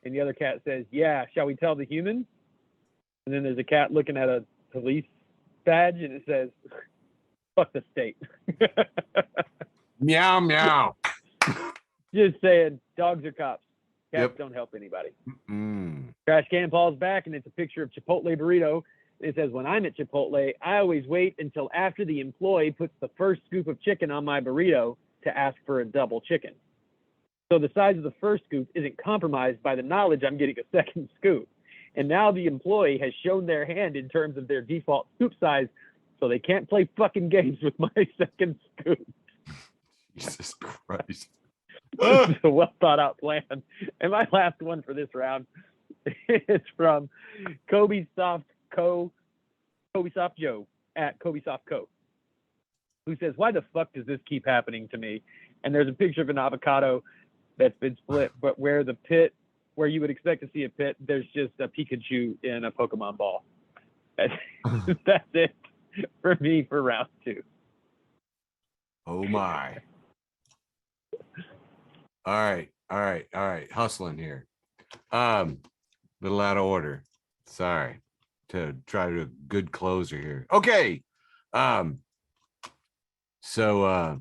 And the other cat says, yeah, shall we tell the humans? And then there's a cat looking at a police badge and it says, fuck the state. Meow, meow. Just saying, dogs are cops. Cats don't help anybody. Trash can falls back and it's a picture of Chipotle burrito. It says, when I'm at Chipotle, I always wait until after the employee puts the first scoop of chicken on my burrito to ask for a double chicken. So the size of the first scoop isn't compromised by the knowledge I'm getting a second scoop. And now the employee has shown their hand in terms of their default scoop size, so they can't play fucking games with my second scoop. Jesus Christ. It's a well thought out plan. And my last one for this round is from Kobe Soft Joe at Kobe Soft Co, who says, why the fuck does this keep happening to me? And there's a picture of an avocado that's been split, but where you would expect to see a pit, there's just a Pikachu in a Pokemon ball. That's it for me for round 2. Oh my. All right. Hustling here. Little out of order. Sorry. To try to good closer here. Okay. So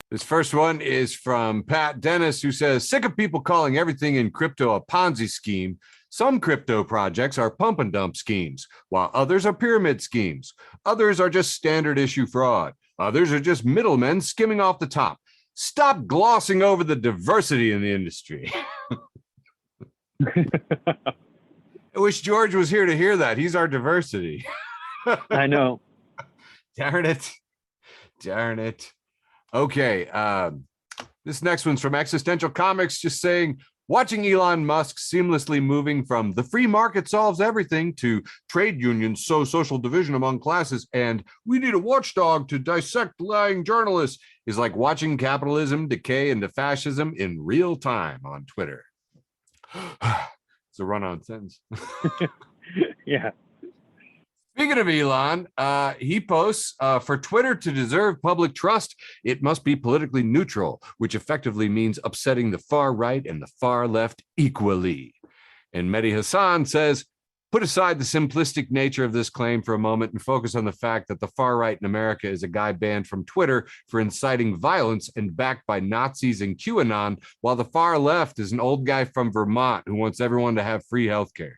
this first one is from Pat Dennis, who says, sick of people calling everything in crypto a Ponzi scheme. Some crypto projects are pump and dump schemes, while others are pyramid schemes. Others are just standard issue fraud. Others are just middlemen skimming off the top. Stop glossing over the diversity in the industry. I wish George was here to hear that. He's our diversity. I know. Darn it. Okay. This next one's from Existential Comics, just saying, watching Elon Musk seamlessly moving from the free market solves everything to trade unions sow social division among classes and we need a watchdog to dissect lying journalists is like watching capitalism decay into fascism in real time on Twitter. It's a run-on sentence. Yeah. Speaking of Elon, he posts, for Twitter to deserve public trust, it must be politically neutral, which effectively means upsetting the far right and the far left equally. And Mehdi Hassan says, put aside the simplistic nature of this claim for a moment and focus on the fact that the far right in America is a guy banned from Twitter for inciting violence and backed by Nazis and QAnon, while the far left is an old guy from Vermont who wants everyone to have free healthcare.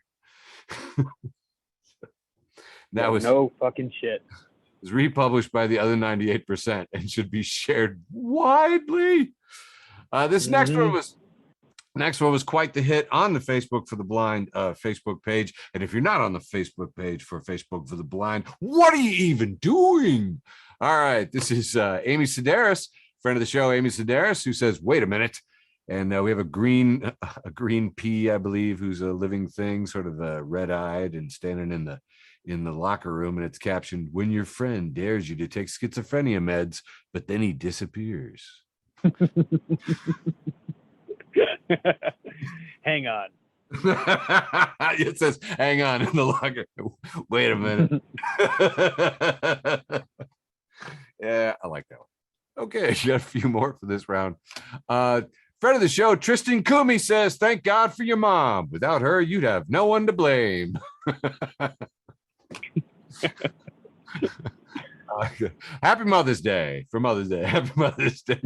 That was no fucking shit. It was republished by the other 98% and should be shared widely. This next one was quite the hit on the Facebook for the Blind Facebook page. And if you're not on the Facebook page for Facebook for the Blind, what are you even doing? All right, this is Amy Sedaris friend of the show, Amy Sedaris, who says, wait a minute. And we have a green pea, I believe, who's a living thing, sort of red-eyed and standing in the locker room, and it's captioned, when your friend dares you to take schizophrenia meds, but then he disappears. Hang on. It says, hang on in the locker. Wait a minute. Yeah, I like that one. Okay, got a few more for this round. Friend of the show, Tristan Kumi says, thank God for your mom. Without her, you'd have no one to blame. Happy Mother's Day for Mother's Day. Happy Mother's Day.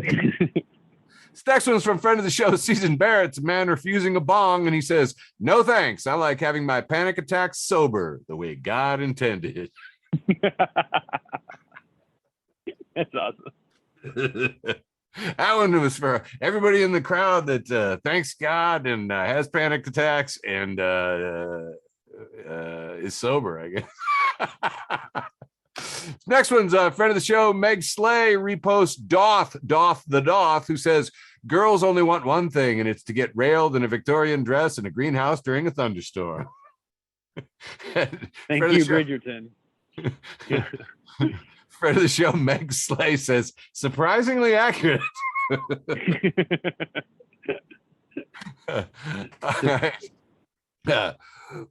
This next one's from friend of the show, Season Barrett. It's a man refusing a bong, and he says, no thanks. I like having my panic attacks sober the way God intended. That's awesome. That one was for everybody in the crowd that thanks God and has panic attacks and is sober, I guess. Next one's a friend of the show, Meg Slay, reposts Doth the Doth, who says, girls only want one thing, and it's to get railed in a Victorian dress in a greenhouse during a thunderstorm. Thank you, Bridgerton. Friend of the show, Meg Slay, says, surprisingly accurate. All right.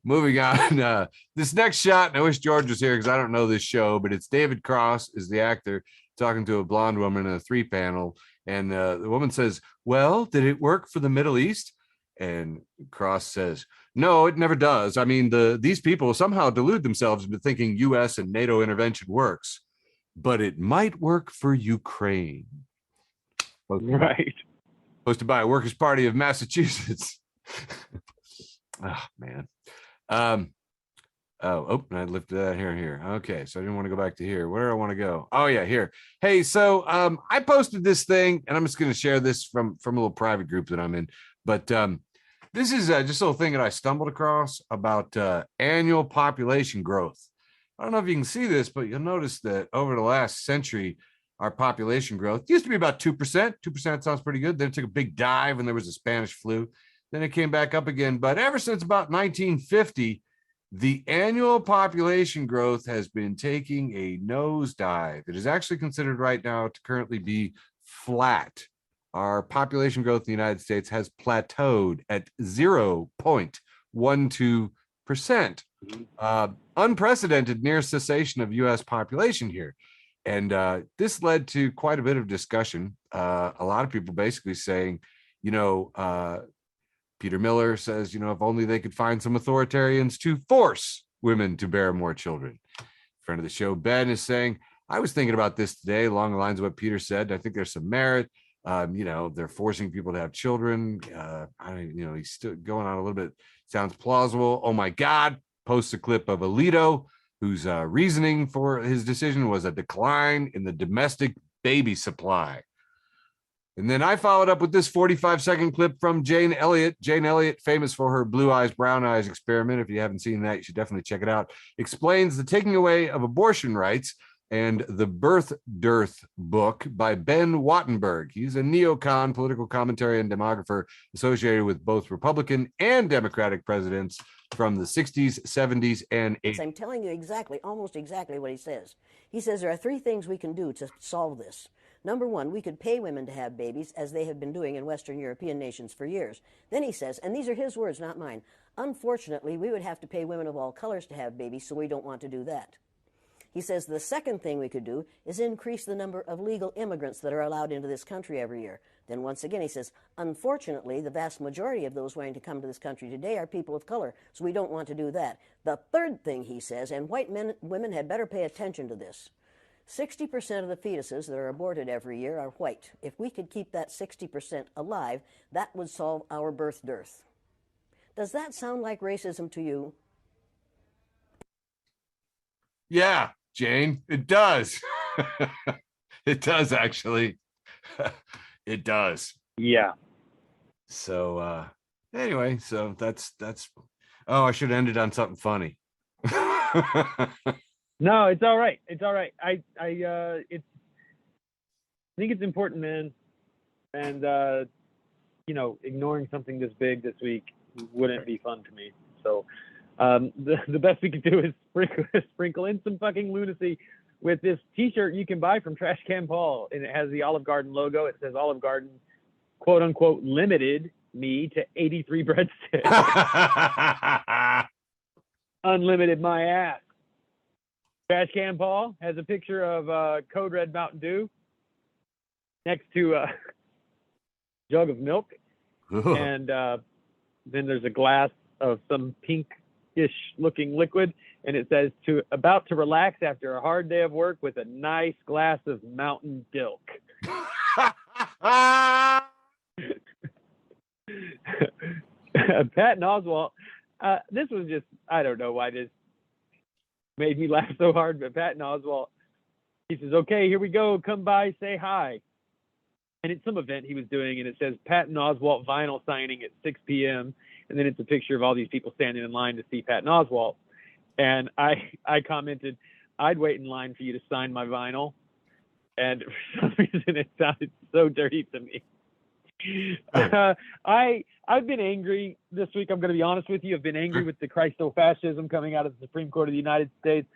Moving on. This next shot, and I wish George was here because I don't know this show, but it's David Cross is the actor talking to a blonde woman in a 3-panel. And the woman says, well, did it work for the Middle East? And Cross says, no, it never does. I mean, these people somehow delude themselves into thinking U.S. and NATO intervention works. But it might work for Ukraine. Right. Posted by a Workers' Party of Massachusetts. Oh, man. And I lifted that here. Okay, so I didn't want to go back to here. Where do I want to go? Oh, yeah, here. Hey, so I posted this thing, and I'm just going to share this from a little private group that I'm in. But this is just a little thing that I stumbled across about annual population growth. I don't know if you can see this, but you'll notice that over the last century, our population growth used to be about 2%. 2% sounds pretty good. Then it took a big dive when there was a Spanish flu. Then it came back up again. But ever since about 1950, the annual population growth has been taking a nosedive. It is actually considered right now to currently be flat. Our population growth in the United States has plateaued at 0.12%. Unprecedented near cessation of U.S. population here. And this led to quite a bit of discussion. A lot of people basically saying, Peter Miller says, if only they could find some authoritarians to force women to bear more children. Friend of the show, Ben, is saying, I was thinking about this today along the lines of what Peter said. I think there's some merit. They're forcing people to have children. He's still going on a little bit. Sounds plausible. Oh my God. Posts a clip of Alito, whose reasoning for his decision was a decline in the domestic baby supply. And then I followed up with this 45-second clip from Jane Elliott. Jane Elliott, famous for her blue eyes, brown eyes experiment. If you haven't seen that, you should definitely check it out. Explains the taking away of abortion rights and the Birth Dearth book by Ben Wattenberg. He's a neocon, political commentary and demographer associated with both Republican and Democratic presidents from the 60s, 70s, and 80s. I'm telling you almost exactly what he says. He says there are 3 things we can do to solve this. Number 1, we could pay women to have babies, as they have been doing in Western European nations for years. Then he says, and these are his words, not mine, unfortunately, we would have to pay women of all colors to have babies, so we don't want to do that. He says the second thing we could do is increase the number of legal immigrants that are allowed into this country every year. Then once again, he says, unfortunately, the vast majority of those wanting to come to this country today are people of color, so we don't want to do that. The third thing he says, and women had better pay attention to this, 60% of the fetuses that are aborted every year are white. If we could keep that 60% alive, that would solve our birth dearth. Does that sound like racism to you? Yeah, Jane, it does. It does, actually. It does. Yeah. So anyway, so that's oh, I should have ended on something funny. No, it's all right. It's all right. It's think it's important, man. And ignoring something this big this week wouldn't be fun to me. So the best we can do is sprinkle in some fucking lunacy with this T-shirt you can buy from Trash Can Paul, and it has the Olive Garden logo. It says Olive Garden, quote unquote, limited me to 83 breadsticks. Unlimited my ass. Trash Can Paul has a picture of Code Red Mountain Dew next to a jug of milk, and then there's a glass of some pinkish looking liquid, and it says about to relax after a hard day of work with a nice glass of Mountain Dilk. Patton Oswalt, this was just, I don't know why this made me laugh so hard, but Patton Oswalt, he says, okay, here we go, come by, say hi. And it's some event he was doing, and it says Patton Oswalt vinyl signing at 6 p.m. And then it's a picture of all these people standing in line to see Patton Oswalt. And I commented, I'd wait in line for you to sign my vinyl. And for some reason, it sounded so dirty to me. I've been angry this week. I'm going to be honest with you. I've been angry with the Christo-fascism coming out of the Supreme Court of the United States.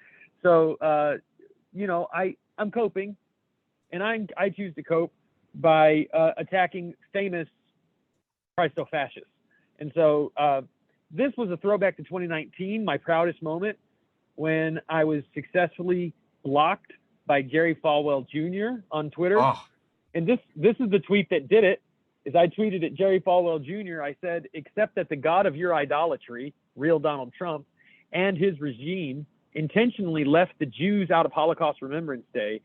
So, I'm coping, and I choose to cope by attacking famous Christo-fascists. And so this was a throwback to 2019, my proudest moment, when I was successfully blocked by Jerry Falwell Jr. on Twitter. Oh. And this is the tweet that did it. Is I tweeted at Jerry Falwell Jr., I said, except that the God of your idolatry, real Donald Trump, and his regime intentionally left the Jews out of Holocaust Remembrance Day,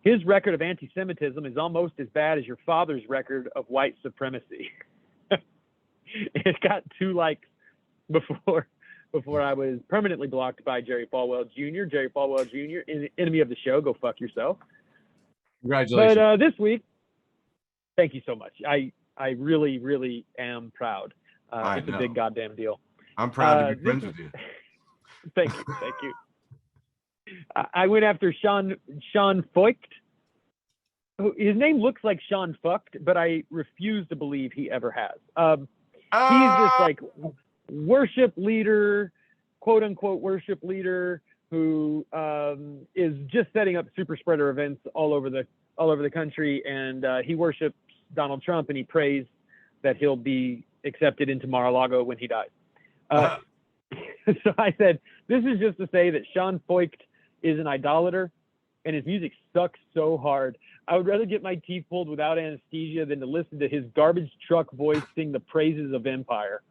his record of anti-Semitism is almost as bad as your father's record of white supremacy. It got 2 likes before I was permanently blocked by Jerry Falwell Jr. Jerry Falwell Jr., enemy of the show, go fuck yourself. Congratulations. But this week, thank you so much. I really, really am proud. It's a big goddamn deal. I'm proud to be friends with you. Thank you. I went after Sean Feucht. His name looks like Sean Fucked, but I refuse to believe he ever has. He's this like worship leader, quote unquote worship leader, who is just setting up super spreader events all over the country, and he worships Donald Trump, and he prays that he'll be accepted into Mar-a-Lago when he dies. So I said, this is just to say that Sean Feucht is an idolater, and his music sucks so hard. I would rather get my teeth pulled without anesthesia than to listen to his garbage truck voice sing the praises of empire.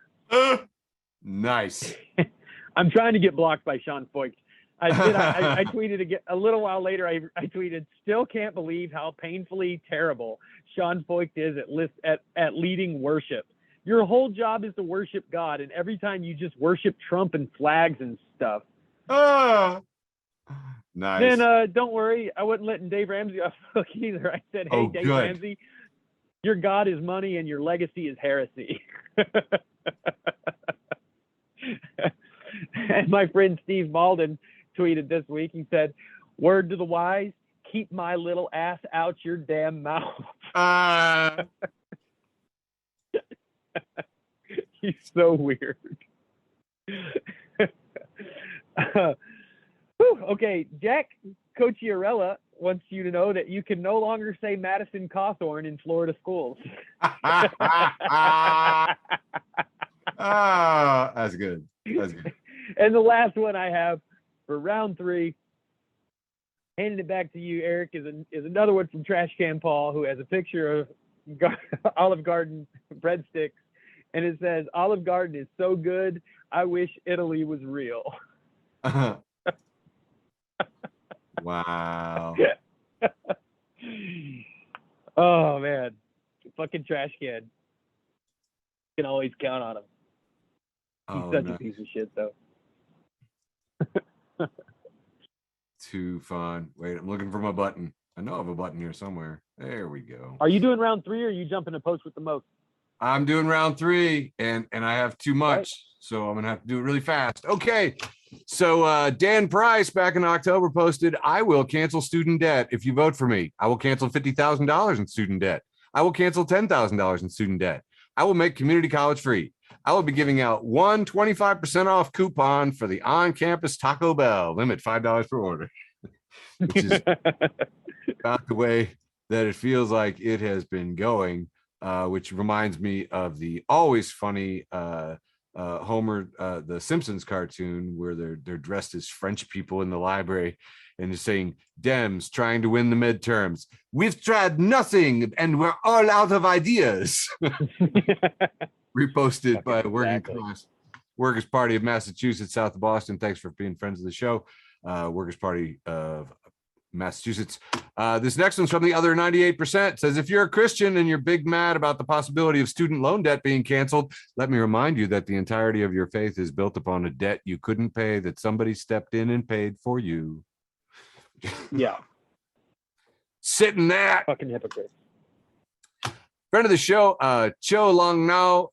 Nice. I'm trying to get blocked by Sean Feucht. I tweeted again a little while later. I tweeted, still can't believe how painfully terrible Sean Feucht is at leading worship. Your whole job is to worship God, and every time you just worship Trump and flags and stuff. Nice. Then don't worry, I wasn't letting Dave Ramsey off the hook either. I said, hey, Dave Ramsey, your God is money and your legacy is heresy. And my friend Steve Malden tweeted this week, he said, word to the wise, keep my little ass out your damn mouth. He's so weird. Okay, Jack Cocchiarella wants you to know that you can no longer say Madison Cawthorn in Florida schools. That's good. And the last one I have for round 3, handing it back to you, Eric, is another one from Trash Can Paul, who has a picture of Olive Garden breadsticks, and it says, Olive Garden is so good, I wish Italy was real. Wow. Oh, man. Fucking Trash Can. You can always count on him. He's such a piece of shit, though. Too fun. Wait, I'm looking for my button. I know I have a button here somewhere. There we go. Are you doing round 3, or are you jumping to post with the most? I'm doing round 3, and I have too much, so I'm gonna have to do it really fast. Okay, So Dan Price back in October posted, I will cancel student debt if you vote for me. I will cancel $50,000 in student debt. I will cancel $10,000 in student debt. I will make community college free. I will be giving out one 25% off coupon for the on-campus Taco Bell, limit $5 per order, which is about the way that it feels like it has been going, which reminds me of the always funny Homer, the Simpsons cartoon where they're dressed as French people in the library and they're saying, Dems trying to win the midterms. We've tried nothing and we're all out of ideas. Reposted by Working Class Workers Party of Massachusetts, south of Boston. Thanks for being friends of the show. Workers Party of Massachusetts. This next one's from the other 98%. Says, if you're a Christian and you're big mad about the possibility of student loan debt being canceled, let me remind you that the entirety of your faith is built upon a debt you couldn't pay that somebody stepped in and paid for you. Yeah. Sit in that. Fucking hypocrite. Friend of the show, Cho Long Nao,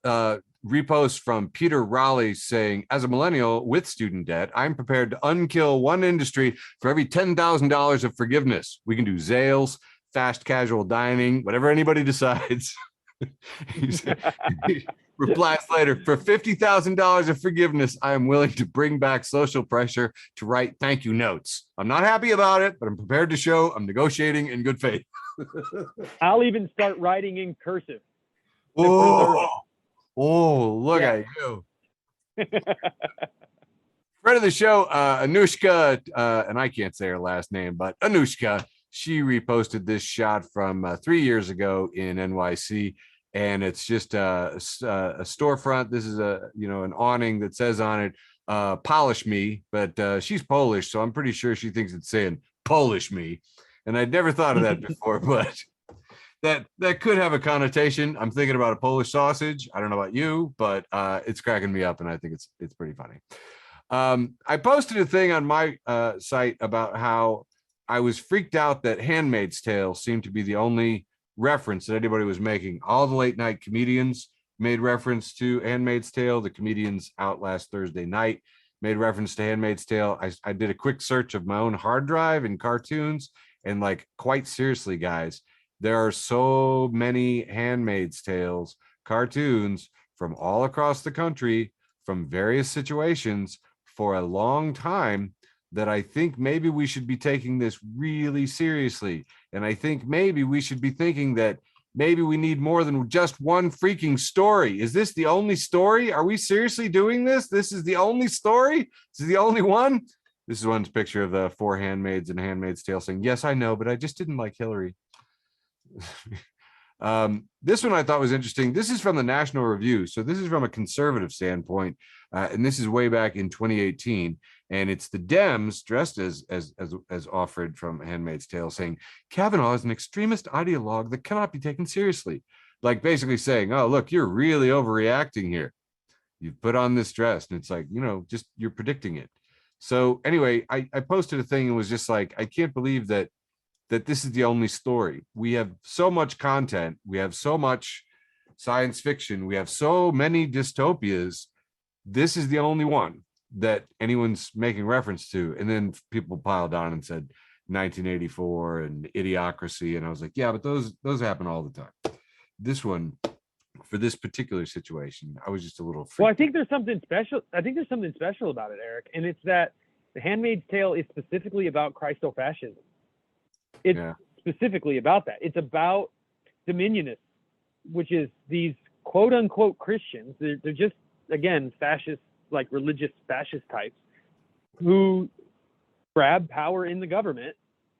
repost from Peter Raleigh saying, as a millennial with student debt, I'm prepared to unkill one industry for every $10,000 of forgiveness. We can do Zales, fast casual dining, whatever anybody decides. He replies later, for $50,000 of forgiveness, I am willing to bring back social pressure to write thank you notes. I'm not happy about it, but I'm prepared to show I'm negotiating in good faith. I'll even start writing in cursive. Oh, look at you. Friend of the show, Anushka, and I can't say her last name, but Anushka, she reposted this shot from 3 years ago in NYC, and it's just a storefront. This is an awning that says on it, polish me, but she's Polish, so I'm pretty sure she thinks it's saying polish me. And I'd never thought of that before, but that could have a connotation. I'm thinking about a Polish sausage. I don't know about you, but it's cracking me up, and I think it's pretty funny. I posted a thing on my site about how I was freaked out that Handmaid's Tale seemed to be the only reference that anybody was making. All the late night comedians made reference to Handmaid's Tale. The comedians out last Thursday night made reference to Handmaid's Tale. I did a quick search of my own hard drive in cartoons, and like, quite seriously, guys, there are so many Handmaid's Tales cartoons from all across the country, from various situations for a long time, that I think maybe we should be taking this really seriously. And I think maybe we should be thinking that maybe we need more than just one freaking story. Is this the only story? Are we seriously doing this? This is the only story? This is the only one? This is one picture of the 4 handmaids in Handmaid's Tale saying, yes, I know, but I just didn't like Hillary. This one I thought was interesting. This is from the National Review. So this is from a conservative standpoint. And this is way back in 2018. And it's the Dems dressed as Offred from Handmaid's Tale saying, Kavanaugh is an extremist ideologue that cannot be taken seriously. Like basically saying, oh, look, you're really overreacting here. You've put on this dress. And it's like, just you're predicting it. So anyway, I posted a thing and was just like, I can't believe that this is the only story. We have so much content. We have so much science fiction. We have so many dystopias. This is the only one that anyone's making reference to. And then people piled on and said 1984 and Idiocracy. And I was like, yeah, but those happen all the time. This one, for this particular situation, I was just a little freaked. Well, I think there's something special. About it, Eric, and it's that The Handmaid's Tale is specifically about Christofascism. It's specifically about that. It's about dominionists, which is these quote unquote Christians. They're just, again, fascist, like religious fascist types who grab power in the government.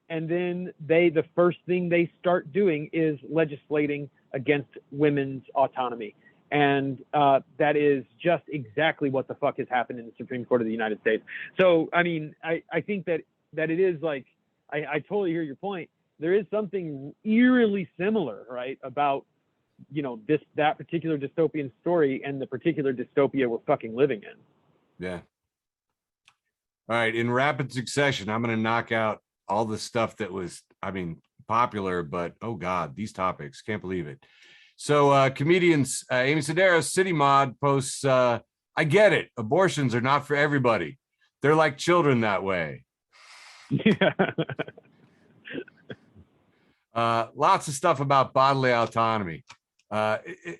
And then the first thing they start doing is legislating against women's autonomy. And that is just exactly what the fuck has happened in the Supreme Court of the United States. So, I mean, I think that it is like, I totally hear your point. There is something eerily similar, right, about, that particular dystopian story and the particular dystopia we're fucking living in. Yeah. All right. In rapid succession, I'm going to knock out all the stuff that was, popular, but oh God, these topics, can't believe it. So comedians, Amy Sedaris, City Mod posts, I get it. Abortions are not for everybody. They're like children that way. Yeah. Lots of stuff about bodily autonomy.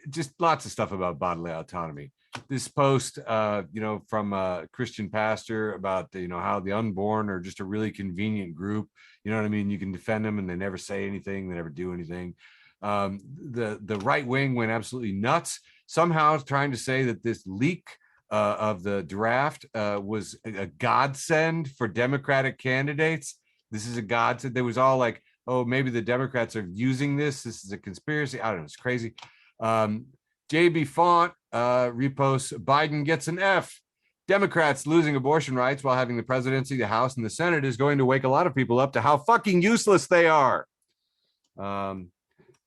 Just lots of stuff about bodily autonomy. This post, from a Christian pastor about how the unborn are just a really convenient group. You know what I mean? You can defend them, and they never say anything. They never do anything. The right wing went absolutely nuts. Somehow trying to say that this leak of the draft was a godsend for Democratic candidates. This is a godsend. There was all like, oh, maybe the Democrats are using this. This is a conspiracy. I don't know. It's crazy. JB Font reposts, Biden gets an F. Democrats losing abortion rights while having the presidency, the House, and the Senate is going to wake a lot of people up to how fucking useless they are.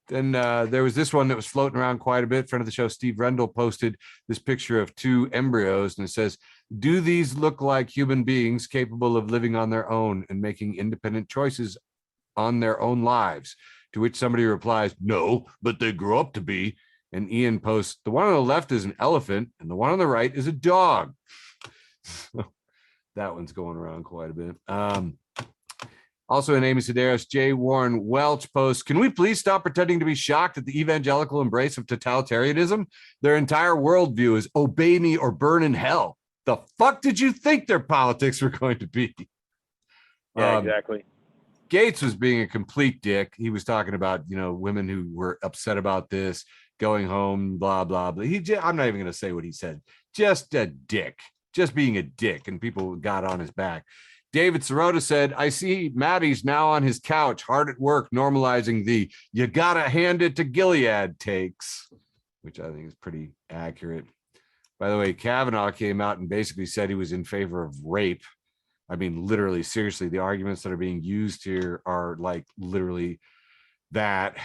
Then there was this one that was floating around quite a bit. Friend of the show, Steve Rendell, posted this picture of 2 embryos, and it says, do these look like human beings capable of living on their own and making independent choices on their own lives? To which somebody replies, no, but they grow up to be. And Ian posts, the one on the left is an elephant and the one on the right is a dog. That one's going around quite a bit. Also in Amy Sedaris, J. Warren Welch posts, can we please stop pretending to be shocked at the evangelical embrace of totalitarianism? Their entire worldview is obey me or burn in hell. The fuck did you think their politics were going to be? Yeah, exactly. Gates was being a complete dick. He was talking about, women who were upset about this, going home, blah, blah, blah. I'm not even going to say what he said. Just a dick. Just being a dick. And people got on his back. David Sirota said, I see Maddie's now on his couch, hard at work, normalizing the you gotta hand it to Gilead takes, which I think is pretty accurate. By the way, Kavanaugh came out and basically said he was in favor of rape. I mean, literally, seriously, the arguments that are being used here are like literally that.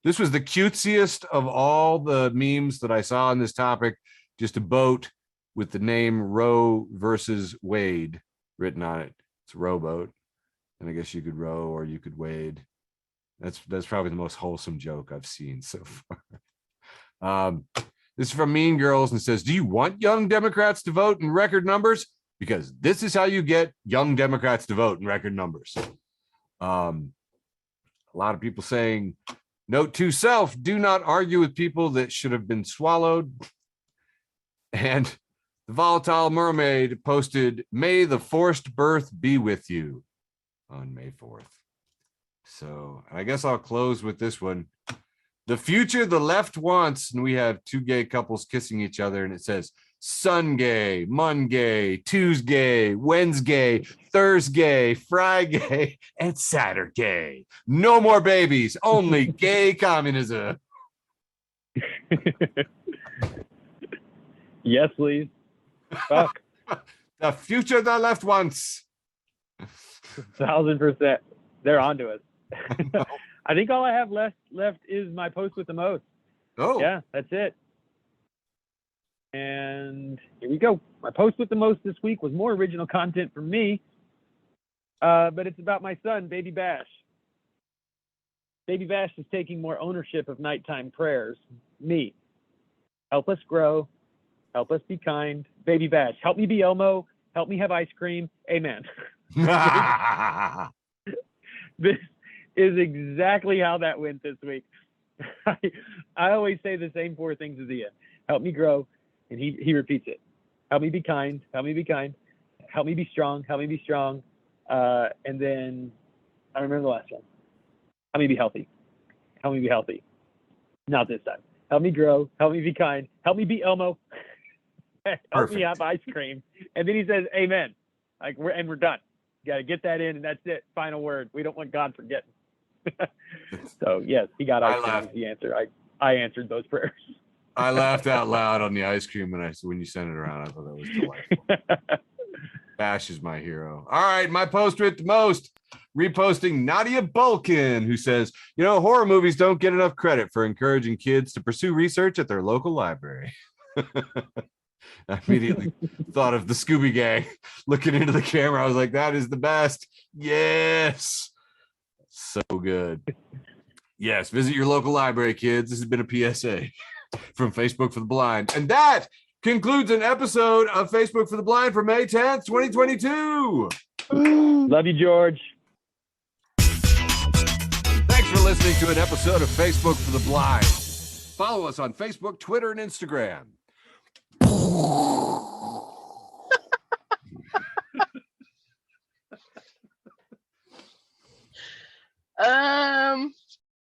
This was the cutesiest of all the memes that I saw on this topic, just a boat with the name Roe versus Wade written on it. It's a rowboat, and I guess you could row or you could wade. That's probably the most wholesome joke I've seen so far. This is from Mean Girls and says, do you want young Democrats to vote in record numbers? Because this is how you get young Democrats to vote in record numbers. A lot of people saying, note to self, do not argue with people that should have been swallowed. And the Volatile Mermaid posted, may the forced birth be with you on May 4th. So I guess I'll close with this one. The future the left wants, and we have 2 gay couples kissing each other, and it says, Sun-gay, Mon-gay, Tuesday, Wednesday, Thursday, Friday, and Saturday. No more babies, only gay communism. Yes, please. Fuck. The future the left wants. 1,000%. They're onto us. I think all I have left is my post with the most. Oh. Yeah, that's it. And here we go. My post with the most this week was more original content from me, but it's about my son, Baby Bash. Baby Bash is taking more ownership of nighttime prayers. Me. Help us grow. Help us be kind. Baby Bash. Help me be Elmo. Help me have ice cream. Amen. This is exactly how that went this week. I always say the same 4 things at the end. Help me grow. And he repeats it. Help me be kind. Help me be kind. Help me be strong. Help me be strong. And then I remember the last one. Help me be healthy. Help me be healthy. Not this time. Help me grow. Help me be kind. Help me be Elmo. Help me have ice cream. And then he says, amen. We're done. You got to get that in, and that's it. Final word. We don't want God forgetting. So, yes, he got ice cream as the answer. I answered those prayers. I laughed out loud on the ice cream when you sent it around. I thought that was delightful. Bash is my hero. All right, my post with the most. Reposting Nadia Bulkin, who says, horror movies don't get enough credit for encouraging kids to pursue research at their local library. I immediately thought of the Scooby Gang looking into the camera. I was like, that is the best. Yes. So good. Yes, visit your local library, kids. This has been a PSA from Facebook for the Blind. And that concludes an episode of Facebook for the Blind for May 10th, 2022. Love you, George. Thanks for listening to an episode of Facebook for the Blind. Follow us on Facebook, Twitter, and Instagram.